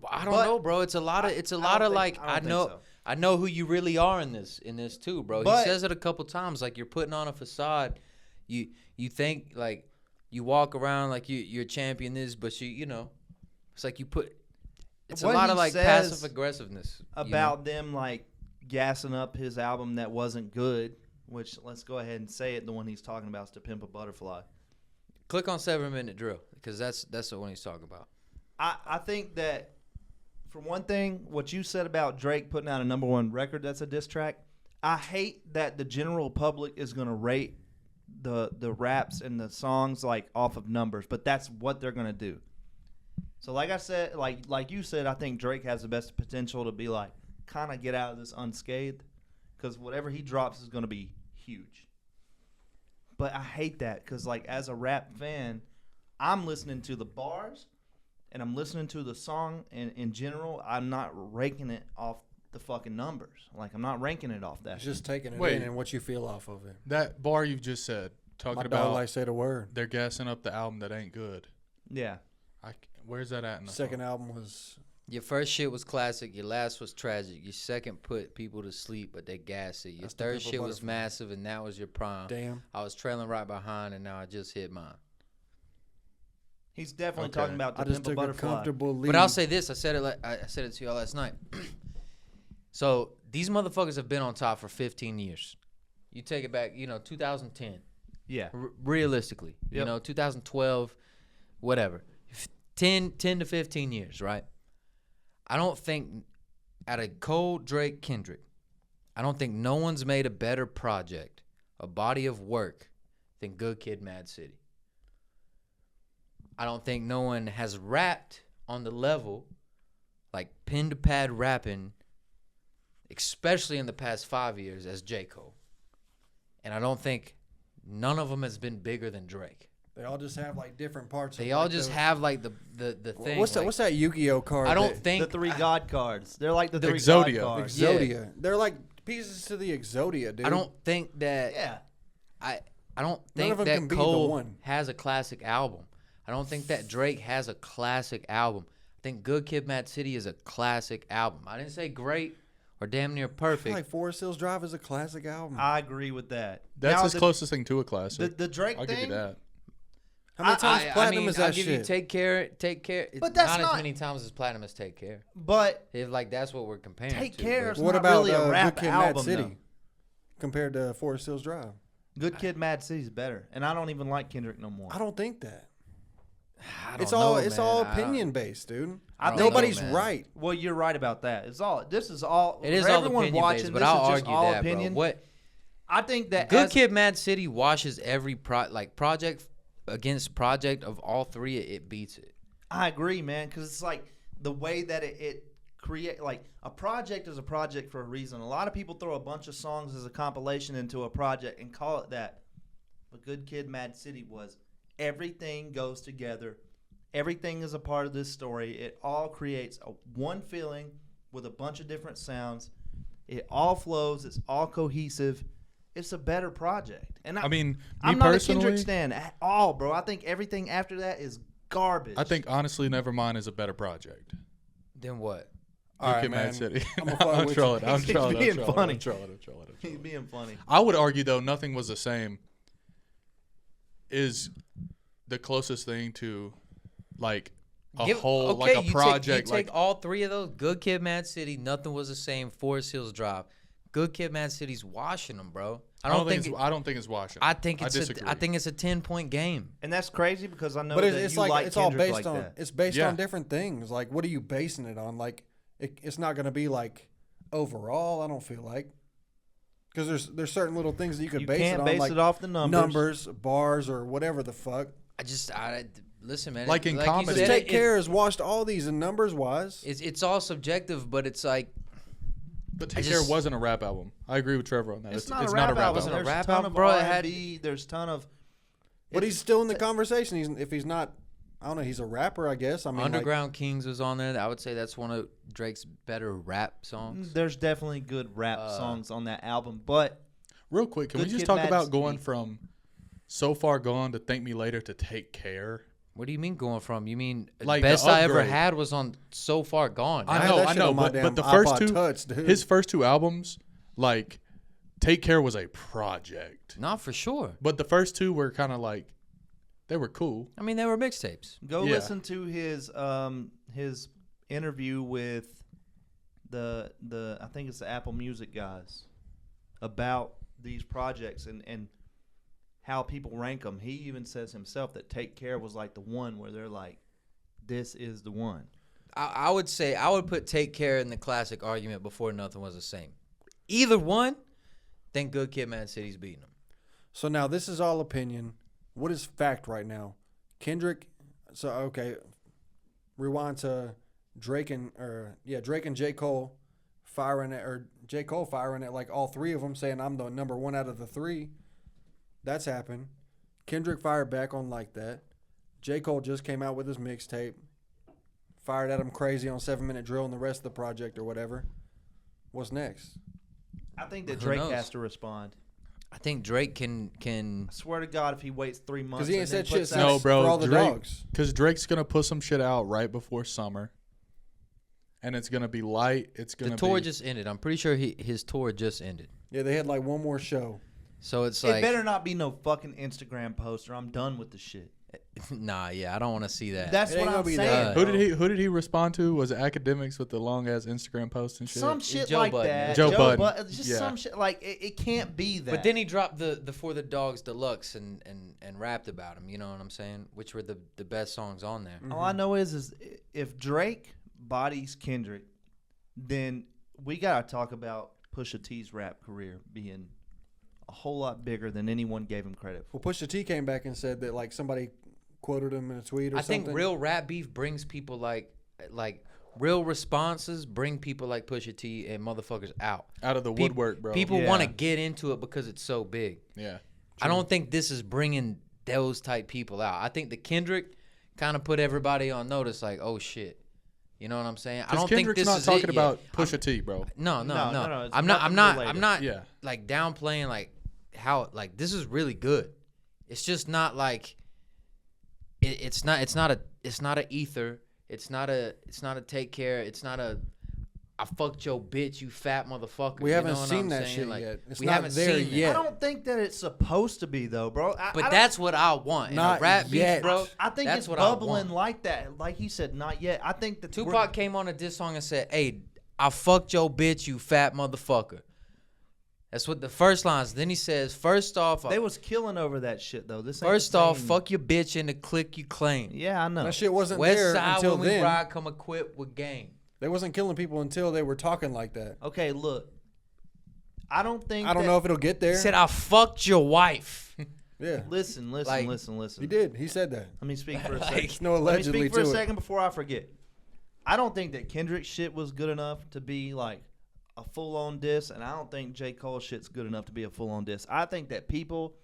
Well, I don't know, bro. It's a lot of like I know who you really are in this too, bro. But- he says it a couple times, like you're putting on a facade. You think like you walk around like you're champion this, but you know, it's like you put. It's What a lot he of like says passive aggressiveness about them like gassing up his album that wasn't good. Which, let's go ahead and say it. The one he's talking about is "To Pimp a Butterfly." Click on 7-Minute Drill because that's the one he's talking about. I think that, for one thing, what you said about Drake putting out a #1 record that's a diss track, I hate that the general public is going to rate the raps and the songs like off of numbers, but that's what they're going to do. So like I said, like you said, I think Drake has the best potential to be like kind of get out of this unscathed, because whatever he drops is going to be huge. But I hate that because like as a rap fan, I'm listening to the bars and I'm listening to the song, and in general, I'm not ranking it off the fucking numbers. Like, I'm not ranking it off that. It's just taking it Wait. in and what you feel off of it. That bar you've just said, talking My dog about like said a word. they're gassing up the album that ain't good. Yeah. Where's that at in the Second song? album was... Your first shit was classic. Your last was tragic. Your second put people to sleep, but they gassed it. Your That's the third Pimp a shit was Butterfly. massive, and that was your prime. Damn. I was trailing right behind, and now I just hit mine. He's definitely Okay. talking about I the just Pimp a took a Butterfly. comfortable lead. But I'll say this: I said it to y'all last night. So these motherfuckers have been on top for 15 years. You take it back, 2010. Yeah. Realistically, Yep. 2012, whatever. 10 to 15 years, right? I don't think out of Cole, Drake, Kendrick, I don't think no one's made a better project, a body of work, than Good Kid, Mad City. I don't think no one has rapped on the level, like pen to pad rapping, especially in the past 5 years, as J. Cole. And I don't think none of them has been bigger than Drake. They all just have like different parts. They of, all like, just the, have like the thing. What's that? like- What's that Yu-Gi-Oh card? I don't that- think The 3 God cards. They're like the 3 Exodia. God cards. Exodia. They're like pieces to the Exodia, dude. I don't think that. Yeah. I don't None think of them that can be the Cole one. has a classic album. I don't think that Drake has a classic album. I think Good Kid, Mad City is a classic album. I didn't say great or damn near I feel perfect. like Forest Hills Drive is a classic album. I agree with that. That's Now, his closest thing to a classic. The Drake I'll thing. give you that. How many times platinum is that I'll give shit? you Take Care. But that's not as not- many times as platinum as Take Care. But If like that's what we're comparing. Take to, Care but- is What not about really a rap Good Kid, album, Mad City though. compared to Forest Hills Drive? Good Kid, Mad City's better, and I don't even like Kendrick no more. I don't think that. I don't It's all know, it's man. all I don't- opinion based, dude. I think- Nobody's man. right. Well, you're right about that. It's all. This is all. It is for all everyone opinion watching. based, but this I'll is just argue all that, opinion. bro. What I think that Good as- Kid, Mad City washes every project against project of all three. It beats it. I agree, man, because it's like the way that it create like a project is a project for a reason. A lot of people throw a bunch of songs as a compilation into a project and call it that. But Good Kid, Mad City was everything goes together. Everything is a part of this story. It all creates one feeling with a bunch of different sounds. It all flows. It's all cohesive. It's a better project. And I mean, I'm me not a personally, Kendrick stan at all, bro. I think everything after that is garbage. I think honestly, Nevermind is a better project. Then what? All Good right, Kid, man. Mad City. I'ma fuck I'm with trolling. you. I'm He's trolling. being I'm trolling. funny. I'm trolling. I'm trolling. I'm he's trolling. being funny. I would argue though, nothing was the same. Is the closest thing to like a whole like a project. You take all three of those. Good Kid, Mad City. Nothing was the same. Forest Hills Drive. Good Kid, Mad City's washing them, bro. I don't think it's washing. I think it's disagree. I think it's a 10-point game. And that's crazy because I know But that it's you like it's all Kendrick based like on that. it's based Yeah. on different things. Like, what are you basing it on? Like, it's not going to be like overall. I don't feel like because there's certain little things that you could You base it can't on, base like it off the numbers. bars, or whatever the fuck. I listen, man. Like in you comedy. said, Just Take Care has washed all these in numbers wise. It's all subjective, but it's like But I Take Care just- wasn't a rap album. I agree with Trevor on that. It's not a rap album. Wasn't a There's rap ton album, of bro. It had- R&B. There's ton of. But he's still in the conversation. If he's not, I don't know. He's a rapper, I guess. I mean, Underground Kings was on there. I would say that's one of Drake's better rap songs. There's definitely good rap songs on that album, but Real quick, can we Good just Kid, talk Mad about City. going from So Far Gone to Thank Me Later to Take Care? What do you mean going from? You mean Like best the I ever upgrade. had was on So Far Gone. I had that shit on my but damn the first iPod two, Touch, dude. his first two albums, like Take Care was a project, Not for sure. but the first two were kind of like they were cool. I mean, they were mixtapes. go Yeah. listen to his interview with the I think it's the Apple Music guys about these projects and how people rank them. He even says himself that Take Care was like the one where they're like, this is the one. I would say I would put Take Care in the classic argument before Nothing Was the Same. Either one, then Good Kid, Mad City's beating them. So now this is all opinion. What is fact right now? Kendrick. So okay, rewind to Drake and J. Cole firing at J. Cole firing at like all three of them, saying I'm the number one out of the three. That's happened. Kendrick fired back on like that. J. Cole just came out with his mixtape, fired at him crazy on 7 Minute Drill and the rest of the project or whatever. What's next? I think that Who Drake knows? has to respond. I think Drake can I swear to God, if he waits 3 months, Because he ain't and then said shit puts since out- No, bro, for all the Drake- dogs. Because Drake's gonna put some shit out right before summer, and it's gonna be light. It's gonna the tour be just ended. I'm pretty sure his tour just ended. Yeah, they had like one more show. So it's It like better not be no fucking Instagram post, or I'm done with the shit. nah, yeah, I don't want to see that. That's It ain't what gonna I'm be saying. that. Who did he respond to? Was it Academics with the long ass Instagram posts and shit? Some shit Joe like Budden. that. Joe Budden. It's just Yeah. some shit like it can't be that. But then he dropped the For the Dogs Deluxe and rapped about him. You know what I'm saying? Which were the best songs on there. all I know is if Drake bodies Kendrick, then we gotta talk about Pusha T's rap career being a whole lot bigger than anyone gave him credit for. Well, Pusha T came back and said that like somebody quoted him in a tweet or I something. think real rap beef brings people like real responses bring people like Pusha T and motherfuckers out. Out of the Peop- woodwork, bro. People Yeah. want to get into it because it's so big. Yeah. I don't think this is bringing those type people out. I think the Kendrick kind of put everybody on notice, like, oh shit. You know what I'm saying? I don't Kendrick's think this not is talking it about yet. Pusha T, bro. No. It's I'm nothing not related. Yeah. like downplaying like how like this is really good. It's just not like it's not a ether. It's not a take care. It's not a I fucked your bitch, you fat motherfucker. We haven't know what seen I'm that saying? shit Like, yet. It's we not haven't there seen yet. I don't think that it's supposed to be though, bro. But that's what I want in a Not rap yet. beef, bro. I think that's it's what bubbling I want. like that. Like he said, not yet. I think that Tupac came on a diss song and said, "Hey, I fucked your bitch, you fat motherfucker." That's what the first lines. Then he says, "First off, they was killing over that shit though. This ain't first the off, same- fuck your bitch in the clique you claim." Yeah, I know. That shit wasn't West there side until when we then. ride, come equipped with game. They wasn't killing people until they were talking like that. Okay, look. I don't think. I don't know if it'll get there. He said, "I fucked your wife." Yeah, Listen. Like- Listen. he did. He said that. Let me speak for a Like- second. No, Let me allegedly speak for a to it. second before I forget. I don't think that Kendrick shit was good enough to be like a full-on diss, and I don't think J. Cole shit's good enough to be a full-on diss. I think that people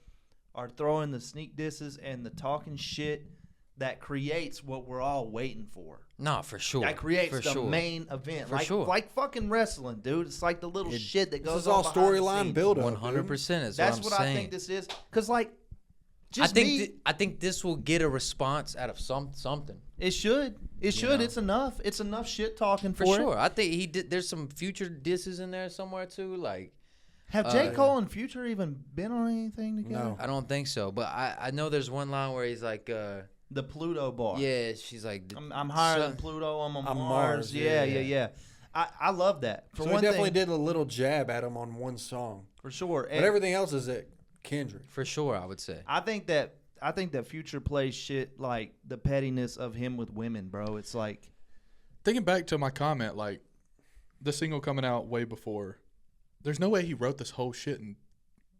are throwing the sneak disses and the talking shit that creates what we're all waiting for. No, for sure. That creates for the sure. main event. For like, sure. like fucking wrestling, dude. It's like the little shit that This goes is all on behind the storyline scenes. build up. 100%. Is That's what what I'm I saying. think this is. Because, like, I just think me, I think this will get a response out of something. it should. It should. know? It's enough. It's enough shit talking For for sure. it. I think he did. There's some future disses in there somewhere too. Like Have J. Cole and Future even been on anything together? No. I don't think so, but I know there's one line where he's like, The Pluto bar. yeah, she's like, I'm higher so- than Pluto. I'm on I'm Mars. Mars, Yeah. I love that. For So one he definitely thing, did a little jab at him on one song, for sure. but And everything else is at Kendrick. for sure, I would say. I think that Future plays shit like the pettiness of him with women, bro. It's like Thinking back to my comment, like the single coming out way before, there's no way he wrote this whole shit in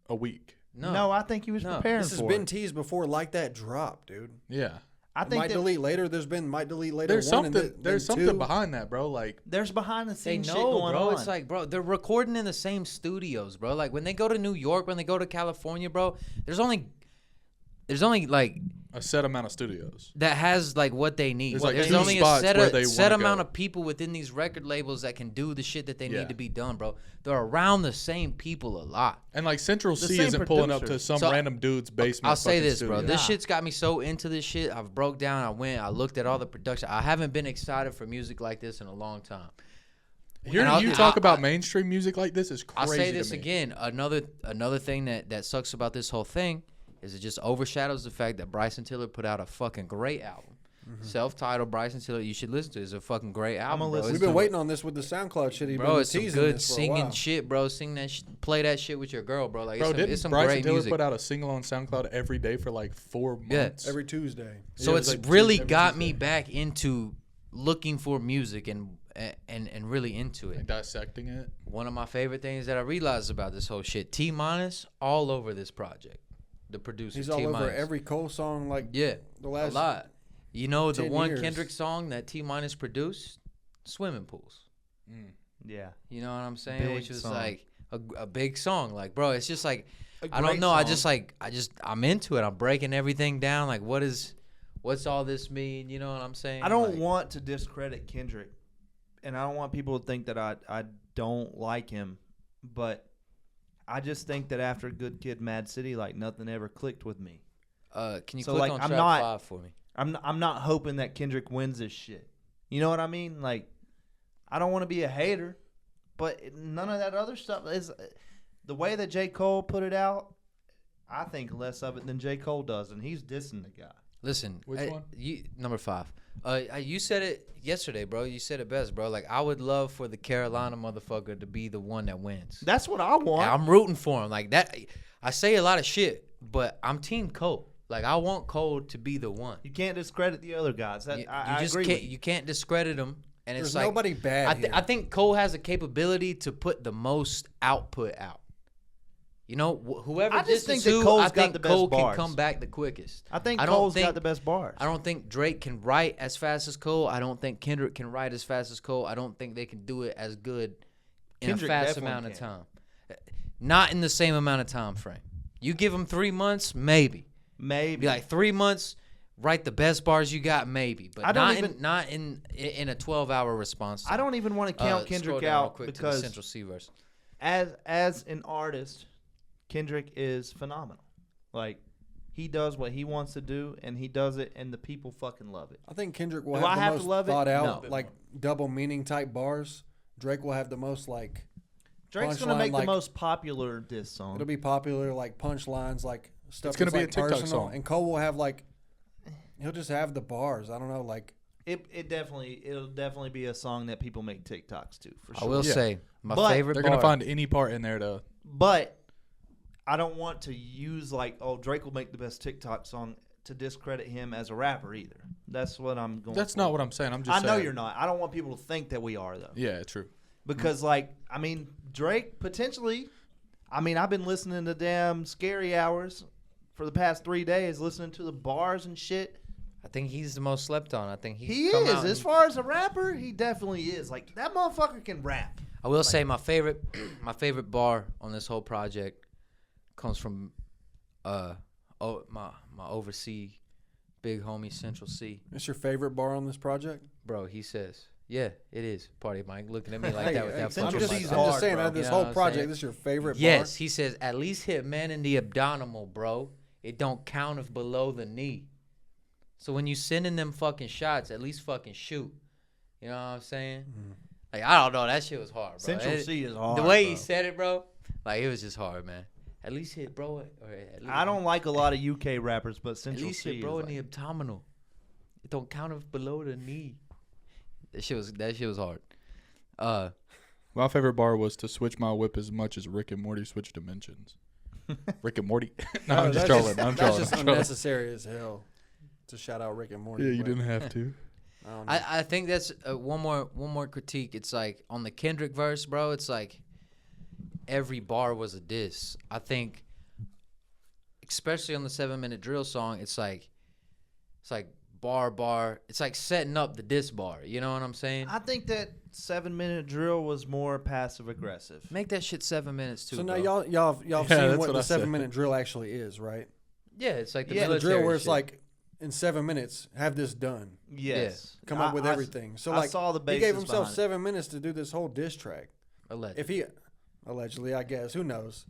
a week. no, I think he was No. preparing This has for been it. teased before, like that drop, dude. Yeah. I think Might that delete later. There's been might delete later. There's one something. and then There's something two. behind that, bro. Like there's behind the They scenes shit know, going bro. on. It's like, bro, they're recording in the same studios, bro. Like when they go to New York, when they go to California, bro, there's only like a set amount of studios. that has like what they need. There's, like, There's two only a spots set, where they wanna amount go. of people within these record labels that can do the shit that they Yeah. need to be done, bro. They're around the same people a lot. And like Central The C same isn't pulling up to producers. some So, random dude's basement. I'll say fucking this, bro. studio. This Yeah. shit's got me so into this shit. I've broke down. I looked at all the production. I haven't been excited for music like this in a long time. Hearing And I'll- you talk I- about mainstream music like this is crazy. I'll say to this me. again. Another thing that sucks about this whole thing is it just overshadows the fact that Bryson Tiller put out a fucking great album. Self-titled Bryson Tiller, you should listen to it. It's a fucking great album, gonna bro. listen We've It's been some- waiting on this with the SoundCloud shit. Bro, it's some teasing good this for a singing while. shit, bro. Sing that, play that shit with your girl, bro. Like, Bro, it's didn't some Bryson great Tiller music. put out a single on SoundCloud every day for like 4 months? every Tuesday. So Yeah, it it's was like really every got Tuesday. me back into looking for music and really into And it. dissecting it. One of my favorite things that I realized about this whole shit, T Minus all over this project. The producer, He's all T over Minus. every Cole song. Like Yeah, the last a lot. You know the 10 one years. Kendrick song that T Minus produced, Swimming Pools. yeah. You know what I'm saying? Big Which was song. like a big song. Like, bro, it's just like A I don't great know. song. I'm into it. I'm breaking everything down. Like, what's all this mean? You know what I'm saying? I don't Like, want to discredit Kendrick, and I don't want people to think that I don't like him, but I just think that after Good Kid, Mad City, like nothing ever clicked with me. Can you So, click like, on I'm track not- 5 for me? I'm not hoping that Kendrick wins this shit. You know what I mean? Like, I don't want to be a hater, but none of that other stuff is the way that J. Cole put it out. I think less of it than J. Cole does, and he's dissing the guy. Listen, Which one? Number 5. You said it yesterday, bro. You said it best, bro. Like, I would love for the Carolina motherfucker to be the one that wins. That's what I want. And I'm rooting for him. Like that. I say a lot of shit, but I'm Team Cole. Like, I want Cole to be the one. You can't discredit the other guys. That, I just agree can't. with you. You can't discredit him. And There's it's like nobody bad here. I think Cole has a capability to put the most output out. You know, whoever I just think this is that who, Cole's I got think the best Cole bars. can come back the quickest. I think I don't Cole's think- got the best bars. I don't think Drake can write as fast as Cole. I don't think Kendrick can write as fast as Cole. I don't think they can do it as good in Kendrick a fast definitely amount of can. time. Not in the same amount of time frame. You give them 3 months, maybe. Maybe Be like 3 months, write the best bars you got, maybe, but I don't not in a 12-hour response. I don't even want to count Kendrick out because Central C verse. as an artist, Kendrick is phenomenal. Like, he does what he wants to do, and he does it, and the people fucking love it. I think Kendrick will Do I have have the to most love it? thought out, No. like double meaning type bars. Drake will have the most like. Drake's gonna punchline, make like, the most popular diss song. It'll be popular, like punchlines, like stuff. It's gonna that's, be a like, TikTok personal. song. And Cole will have like, he'll just have the bars. I don't know, like. It'll definitely be a song that people make TikToks to for sure. I will Yeah. say my But favorite. They're bar, gonna find any part in there to. But I don't want to use like, oh, Drake will make the best TikTok song to discredit him as a rapper either. That's what I'm going. That's for. not what I'm saying. I'm just. I know saying. you're not. I don't want people to think that we are though. Yeah, true. Because like, I mean, Drake potentially. I mean, I've been listening to damn Scary Hours for the past 3 days, listening to the bars and shit. I think he's the most slept on. I think He come is. out As and- far as a rapper, he definitely is. Like, that motherfucker can rap. I will say my favorite bar on this whole project comes from my overseas big homie Central C. It's your favorite bar on this project? Bro, he says, yeah, it is. Party Mike looking at me like Hey, that with that Central fucking I'm C's just, mic. I'm hard, just saying, bro. out of this You know whole what I'm project, saying? this is your favorite Yes, bar? he says, at least hit man in the abdominal, bro. It don't count if below the knee. So when you sending them fucking shots, at least fucking shoot. You know what I'm saying? Like, I don't know. That shit was hard, bro. Central C is hard. The way bro. he said it, bro, like, it was just hard, man. At least hit bro. Or at least, I don't like a lot of UK rappers, but At Central least C hit bro is in the like, abdominal. It don't count if below the knee. That shit was hard. My favorite bar was to switch my whip as much as Rick and Morty switch dimensions. Rick and Morty. No, I'm just that's trolling. I'm That's trolling. just I'm trolling. unnecessary as hell to shout out Rick and Morty. Yeah, you but didn't have to. I don't know. I think that's one more critique. It's like on the Kendrick verse, bro. It's like every bar was a diss. I think, especially on the 7-minute drill song, it's like bar. It's like setting up the diss bar. You know what I'm saying? I think that 7-minute drill was more passive aggressive. Make that shit 7 minutes too. So now bro. y'all have Yeah, seen that's what what the I said. 7-minute drill actually is, right? Yeah, it's like the Yeah, the The military drill where it's shit. like in 7 minutes, have this done. Yes. Come up with I- everything. So I like saw the he basis gave himself behind it. 7 minutes to do this whole diss track. Allegedly. If he allegedly, I guess, who knows?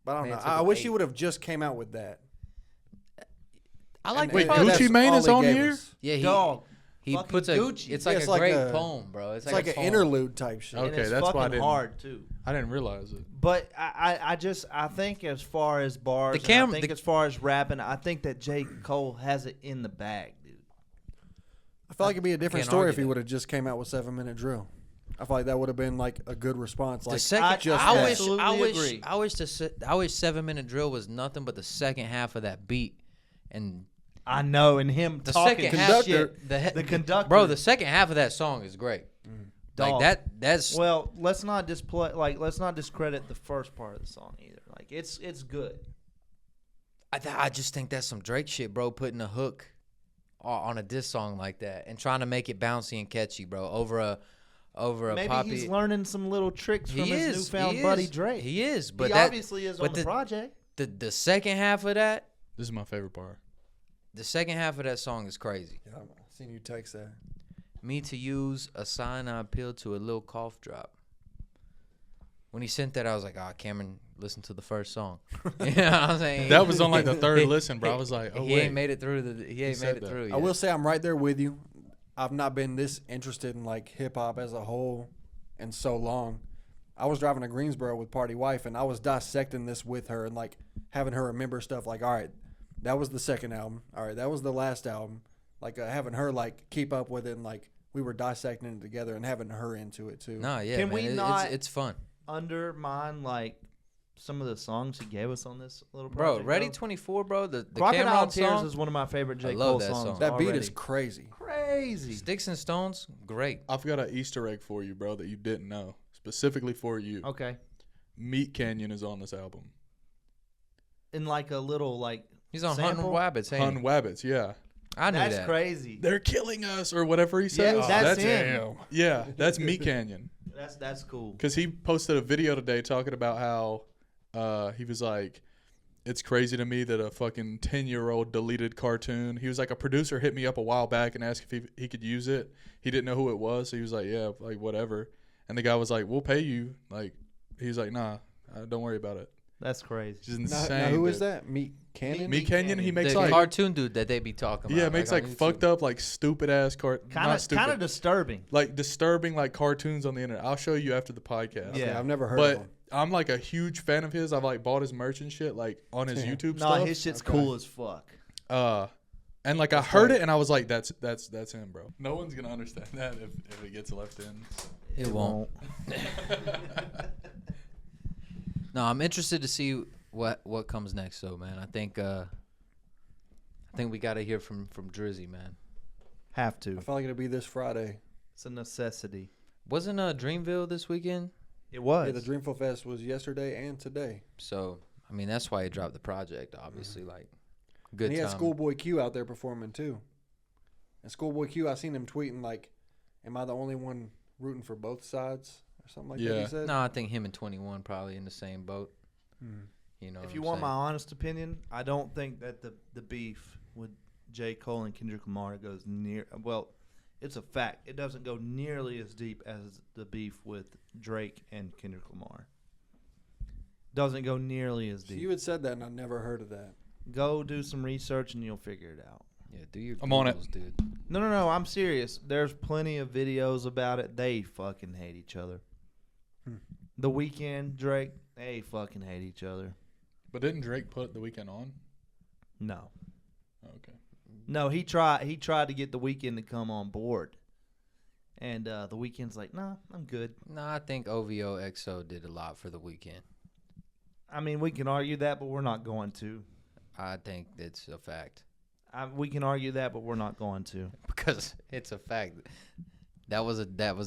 But I don't Man, know. it took I him wish 8. he would have just came out with that. I like And- the Wait, project. that's Gucci Mane all is he on gave here? us. Yeah, Dog. he fucking puts a. Gucci. It's Yeah, like it's a like great a- poem, bro. It's It's like like a an poem. interlude type shit. And Okay, it's that's why I fucking didn't- hard too. I didn't realize it. But I think as far as bars, The cam- I think the- as far as rapping, I think that J. Cole has it in the bag, dude. I feel like it'd be a different can't story argue if he that. would have just came out with 7-minute drill. I feel like that would have been like a good response. Like The second, just I that. wish, Absolutely agree. I wish 7-minute drill was nothing but the second half of that beat, and I know, and him the talking second half, shit. the The conductor, bro, the second half of that song is great. Dog. Like that, that's Well, let's not discredit the first part of the song either. Like it's good. I just think that's some Drake shit, bro. Putting a hook on a diss song like that and trying to make it bouncy and catchy, bro. Over a Maybe poppy. he's learning some little tricks from his newfound he buddy is. Drake. He is, but he that, obviously is but on the project. the second half of that, This is my favorite bar. the second half of that song is crazy. Yeah, I've seen you text that. Me to use a sign I appeal to a little cough drop. When he sent that, I was like, Cameron, listen to the first song. You know what I'm saying? That was on like the third listen, bro. I was like, oh he wait. ain't made it through he ain't said made it that. through yet. I will say I'm right there with you. I've not been this interested in like hip hop as a whole in so long. I was driving to Greensboro with Party Wife, and I was dissecting this with her and like having her remember stuff like, all right, that was the second album. All right, that was the last album. Like having her like keep up with it, and like we were dissecting it together and having her into it too. No, yeah, Can man. we It's not- it's fun. Undermine like some of the songs he gave us on this little Bro, project. Ready 24, bro. The Crocodile Cameron Tears song. is one of my favorite J. I love Cole that songs. song. That beat already. is crazy. crazy. Sticks and Stones, great. I've got an Easter egg for you, bro, that you didn't know. Specifically for you. Okay, Meat Canyon is on this album. in like a little like He's on sample? Hunting Wabbits, ain't Hun he? Wabbits, yeah. I knew That's that. crazy. They're killing us, or whatever he says. that's that's him. Yeah, that's Meat Canyon. That's cool. Because he posted a video today talking about how he was like, it's crazy to me that a fucking 10-year-old deleted cartoon. He was like, a producer hit me up a while back and asked if he could use it. He didn't know who it was, so he was like, yeah, like whatever. And the guy was like, we'll pay you. Like, he's like, nah, don't worry about it. That's crazy. It's just insane. Now who is that? Meat Canyon? Meat Canyon. He makes the like cartoon dude that they be talking about. yeah, makes like fucked up, like stupid ass Kind of disturbing. like disturbing like cartoons on the internet. I'll show you after the podcast. Yeah. Okay, I've never heard But of him. I'm like a huge fan of his. I've like bought his merch and shit like on his YouTube Nah, stuff. his shit's Okay. cool as fuck. And like I heard it and I was like, that's him, bro. No one's gonna understand that if it gets left in. It won't. No, I'm interested to see what comes next, though, man. I think we got to hear from Drizzy, man. Have to. I feel like it'll be this Friday. It's a necessity. Wasn't Dreamville this weekend? It was. Yeah, the Dreamful Fest was yesterday and today. So, I mean, that's why he dropped the project, obviously. Like, good And he had time. Schoolboy Q out there performing too. And Schoolboy Q, I seen him tweeting like, "Am I the only one rooting for both sides?" or something like that. Yeah. He said. No, I think him and 21 probably in the same boat. You know, If you want my honest opinion, I don't think that the beef with J. Cole and Kendrick Lamar goes near. Well, it's a fact. It doesn't go nearly as deep as the beef with Drake and Kendrick Lamar. Doesn't go nearly as So deep. you had said that, and I never heard of that. Go do some research and you'll figure it out. Yeah, do your I'm on it. Googles, dude. No, I'm serious. There's plenty of videos about it. They fucking hate each other. The Weeknd, Drake, they fucking hate each other. But didn't Drake put The Weeknd on? No. Okay. No, he tried to get The Weeknd to come on board. And The Weeknd's like, nah, I'm good. No, I think OVO XO did a lot for the weekend. I mean, we can argue that, but we're not going to. I think it's a fact. We can argue that, but we're not going to. Because it's a fact. That was a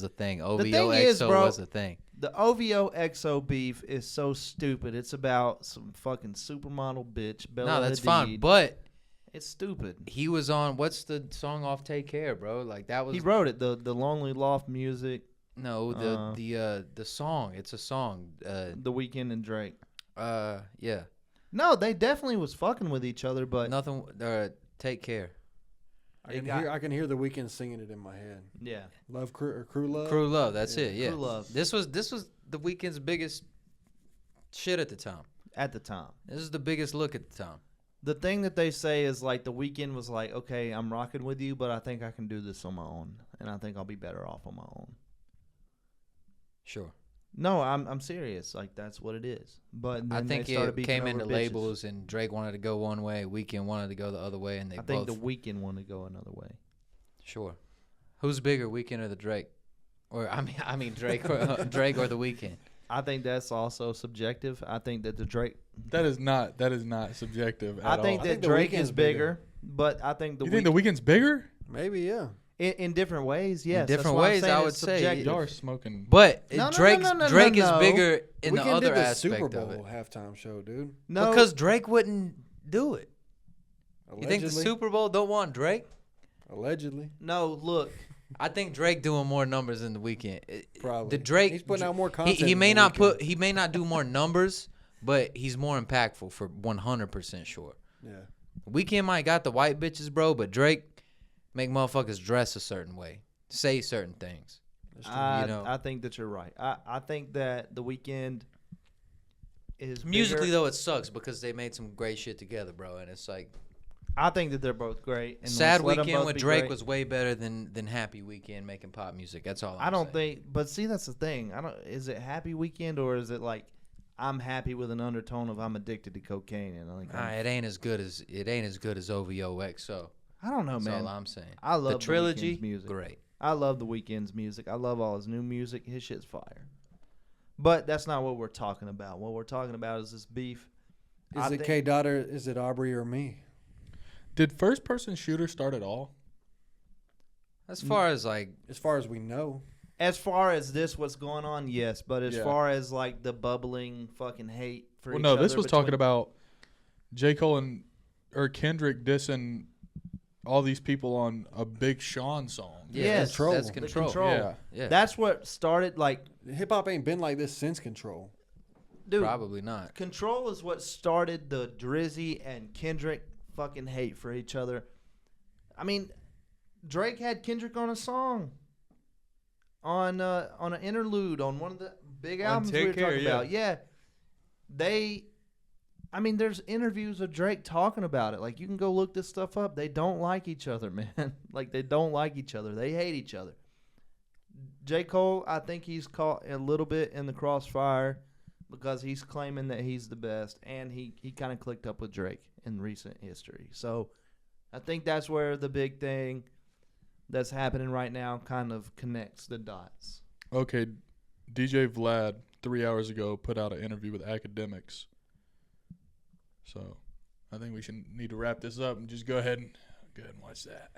thing. OVO thing is, XO bro, was a thing. The OVO XO beef is so stupid. It's about some fucking supermodel bitch, Bella No, that's Hadid. fine. But It's stupid. he was on, what's the song off Take Care, bro? Like that was He wrote it, the Lonely Loft music, no, the song. It's a song. The Weeknd and Drake. Yeah. No, they definitely was fucking with each other, but Nothing. Take Care. I can hear the Weeknd singing it in my head. yeah. Love Crew or Crew Love. Crew Love. That's it. Yeah. Crew Love. This was the Weeknd's biggest shit at the time. At the time. This is the biggest look at the time. The thing that they say is like The Weeknd was like, okay, I'm rocking with you, but I think I can do this on my own, and I think I'll be better off on my own. Sure. No, I'm serious. Like that's what it is. But then I think they started it beefing came over into bitches. labels, and Drake wanted to go one way, Weeknd wanted to go the other way, and they I think both. The Weeknd wanted to go another way. Sure. Who's bigger, Weeknd or the Drake? Or I mean Drake or Drake or the Weeknd? I think that's also subjective. I think that the Drake. That is not subjective at I think all. that the Drake Weeknd's is bigger, but I think the You think The Weeknd's bigger? Maybe, yeah. in different ways, yes. different that's why I'm ways, saying I it's would say, subjective. Y'all are smoking. But No, no, Drake no, is bigger in the Weeknd other did the aspect Super of Bowl it. halftime show, dude. No, Because Drake wouldn't do it. You think the Allegedly. Super Bowl don't want Drake? Allegedly. no. Look, I think Drake doing more numbers than the Weeknd. Probably. The Drake He's putting out more content. He than may The not Weeknd. he may not do more numbers, but he's more impactful for 100% sure. Yeah. Weeknd might got the white bitches, bro, but Drake make motherfuckers dress a certain way, say certain things. I think that you're right. I think that The Weeknd is Musically bigger. though, it sucks because they made some great shit together, bro, and it's like I think that they're both great. And Sad let's let 'em Weekend both with be Drake great. was way better than Happy Weekend making pop music. That's all. I don't think, but see, that's the thing. I don't. Is it Happy Weekend or is it like I'm happy with an undertone of I'm addicted to cocaine and like it ain't as good as OVO XO. I don't know, That's man. all I'm saying. I love the trilogy. Weeknd's music. Great. I love The Weeknd's music. I love all his new music. His shit's fire. But that's not what we're talking about. What we're talking about is this beef. Is it K Daughter? Is it Aubrey or me? Did first person shooter start at all? As far as like, As far as we know. As far as what's going on, yes. But as Yeah. far as like the bubbling fucking hate for Well, each no, other. this was talking between- about J. Cole or Kendrick dissing all these people on a Big Sean song. yeah, Yes, control. That's the control. control. Yeah. Yeah. That's what started like. Hip hop ain't been like this since Control. Dude, Probably not. Control is what started the Drizzy and Kendrick fucking hate for each other. I mean, Drake had Kendrick on a song, on an interlude on one of the big albums we were talking about. Yeah, I mean, there's interviews of Drake talking about it. Like, you can go look this stuff up. They don't like each other, man. Like, they don't like each other. They hate each other. J. Cole, I think he's caught a little bit in the crossfire because he's claiming that he's the best, and he kind of clicked up with Drake in recent history. So I think that's where the big thing that's happening right now kind of connects the dots. Okay, DJ Vlad 3 hours ago put out an interview with Academics. So I think we need to wrap this up and just go ahead and watch that.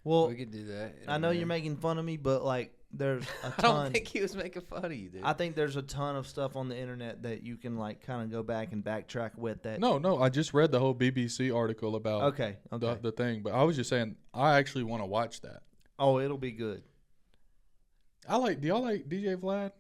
Well, We could do that. I know you're making fun of me, but like there's a ton. I don't think he was making fun of you, dude. I think there's a ton of stuff on the internet that you can like kind of go back and backtrack with that. No, I just read the whole BBC article about Okay. the thing, but I was just saying I actually want to watch that. Oh, it'll be good. Do y'all like DJ Vlad?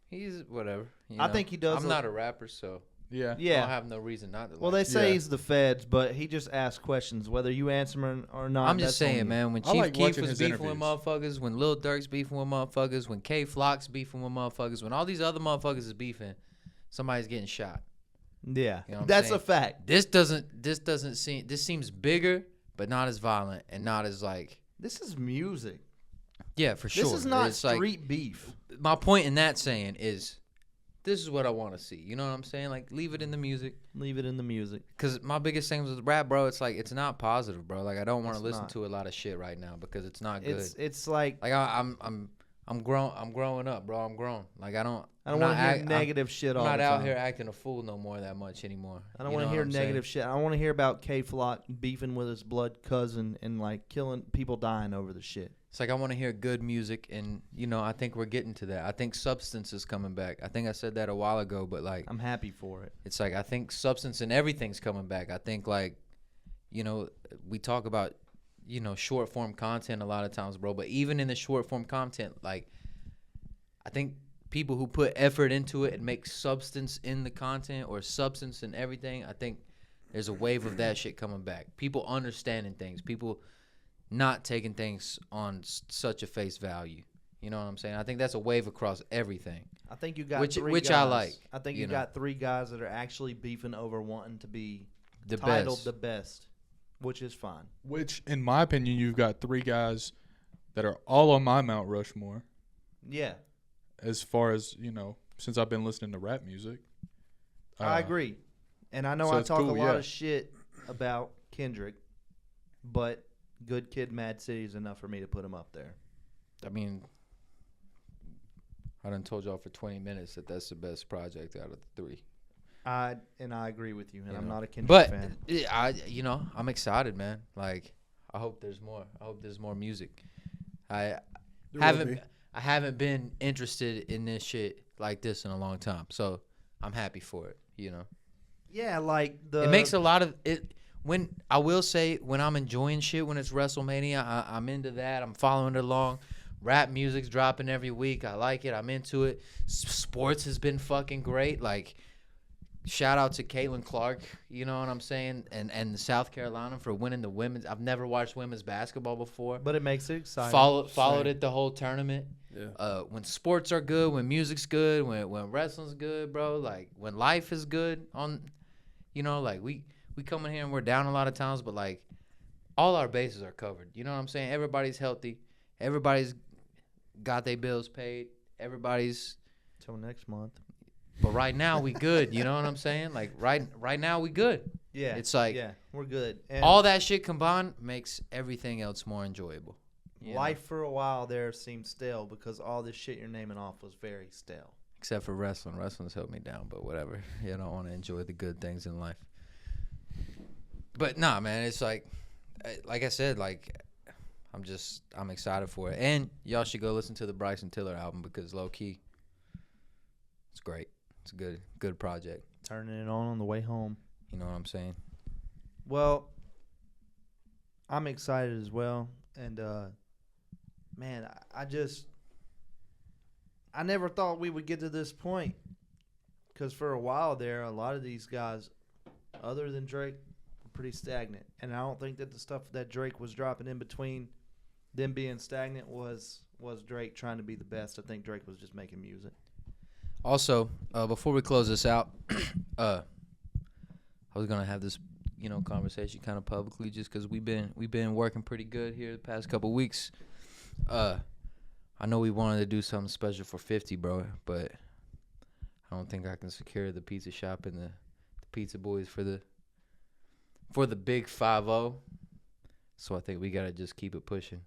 He's whatever. I think he does. I'm not a rapper, so Yeah. I Yeah. don't have no reason not to. Well, like they say Yeah. he's the feds, but he just asks questions, whether you answer him or not. I'm just that's on saying, you. man. When I Chief like Keef watching was his beefing with interviews. motherfuckers, when Lil Durk's beefing with motherfuckers, when K Flock's beefing with motherfuckers, when all these other motherfuckers is beefing, somebody's getting shot. Yeah, You know what I'm that's saying? a fact. This seems bigger, but not as violent and not as like. This is music. Yeah, for sure. This is not It's like- street beef. my point in that saying is, this is what I want to see. You know what I'm saying? Like, leave it in the music. Leave it in the music. Because my biggest thing with rap, bro, it's like, it's not positive, bro. Like, I don't want to It's listen not. to a lot of shit right now because it's not good. It's like Like, I'm growing up, bro. I'm grown. Like, I don't I don't want to hear negative shit I'm all not the out time. here acting a fool no more that much anymore. I don't You want know to hear what I'm saying? negative shit. I want to hear about K Flock beefing with his blood cousin and like killing people, dying over the shit. It's like I want to hear good music, and you know I think we're getting to that. I think substance is coming back. I think I said that a while ago, but like I'm happy for it. it's like I think substance and everything's coming back. I think like, you know, we talk about, you know, short form content a lot of times, bro. But even in the short form content, like I think people who put effort into it and make substance in the content or substance in everything, I think there's a wave of that shit coming back. People understanding things. People not taking things on such a face value. You know what I'm saying? I think that's a wave across everything. I think you got Which three I guys. like, I think you you know. got three guys that are actually beefing over wanting to be The titled best. the best, which is fine. Which, in my opinion, you've got three guys that are all on my Mount Rushmore. Yeah, As far as, you know, since I've been listening to rap music. I agree. And I know so I it's talk cool, a lot yeah. of shit about Kendrick, but Good Kid, Mad City is enough for me to put him up there. I mean, I done told y'all for 20 minutes that that's the best project out of the three. I agree with you, and You I'm know. not a Kendrick But fan. I'm excited, man. Like, I hope there's more. I hope there's more music. I haven't been interested in this shit like this in a long time, so I'm happy for it. You know, Yeah, like it makes a lot of it. When I will say, when I'm enjoying shit, when it's WrestleMania, I'm into that. I'm following it along. Rap music's dropping every week. I like it. I'm into it. Sports has been fucking great. Like, shout out to Caitlin Clark, you know what I'm saying, and South Carolina for winning the women's. I've never watched women's basketball before. but it makes it exciting. Followed it the whole tournament. Yeah. When sports are good, when music's good, when wrestling's good, bro. Like when life is good on, you know, like we come in here and we're down a lot of times, but like all our bases are covered. You know what I'm saying? Everybody's healthy. Everybody's got their bills paid. Everybody's. Till next month. But right now we good. You know what I'm saying? Like right now we good. Yeah, It's like yeah, we're good. And all that shit combined makes everything else more enjoyable. you know? life for a while there seemed stale because all this shit you're naming off was very stale. Except for wrestling. Wrestling's helped me down, but whatever. You don't want to enjoy the good things in life. But nah, man, it's like I said, like I'm excited for it. And y'all should go listen to the Bryson Tiller album because low key, it's great. It's a good project. Turning it on the way home. You know what I'm saying? Well, I'm excited as well, and man, I never thought we would get to this point. because for a while there, a lot of these guys, other than Drake, were pretty stagnant. And I don't think that the stuff that Drake was dropping in between them being stagnant was Drake trying to be the best. I think Drake was just making music. Also, before we close this out, I was gonna have this, conversation kind of publicly, just because we've been working pretty good here the past couple weeks. I know we wanted to do something special for 50, bro, but I don't think I can secure the pizza shop and the pizza boys for the big 5-0. So I think we gotta just keep it pushing.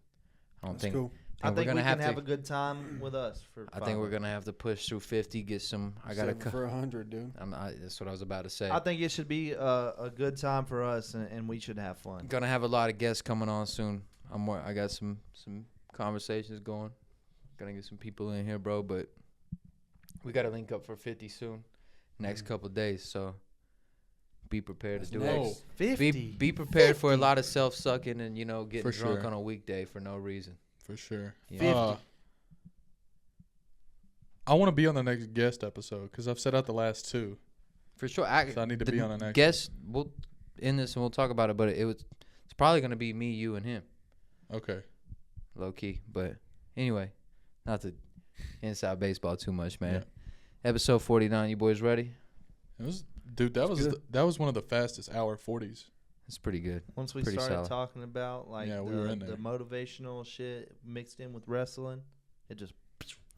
That's cool. I think we can have a good time with us. I think we're gonna have to push through 50, get some. I gotta for 100, dude. That's what I was about to say. I think it should be a good time for us, and we should have fun. Gonna have a lot of guests coming on soon. I got some conversations going. Gonna get some people in here, bro. But we gotta link up for 50 soon, next couple days. So be prepared to do it. 50. Be prepared for a lot of self-sucking and getting For drunk sure. on a weekday for no reason. For sure. Yeah. I want to be on the next guest episode because I've set out the last 2. For sure. So I need to be on the next. Guess we'll end this and we'll talk about it, but it's probably gonna be me, you, and him. Okay. Low key, but anyway, not to inside baseball too much, man. Yeah. Episode 49. You boys ready? That was one of the fastest hour 40s. It's pretty good. Once we Pretty started solid. talking about we were in there. the motivational shit mixed in with wrestling, it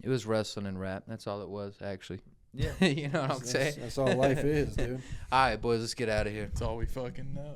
was wrestling and rap. That's all it was, actually. yeah. You know what I'm saying? That's all life is, dude. All right, boys, let's get out of here. That's all we fucking know.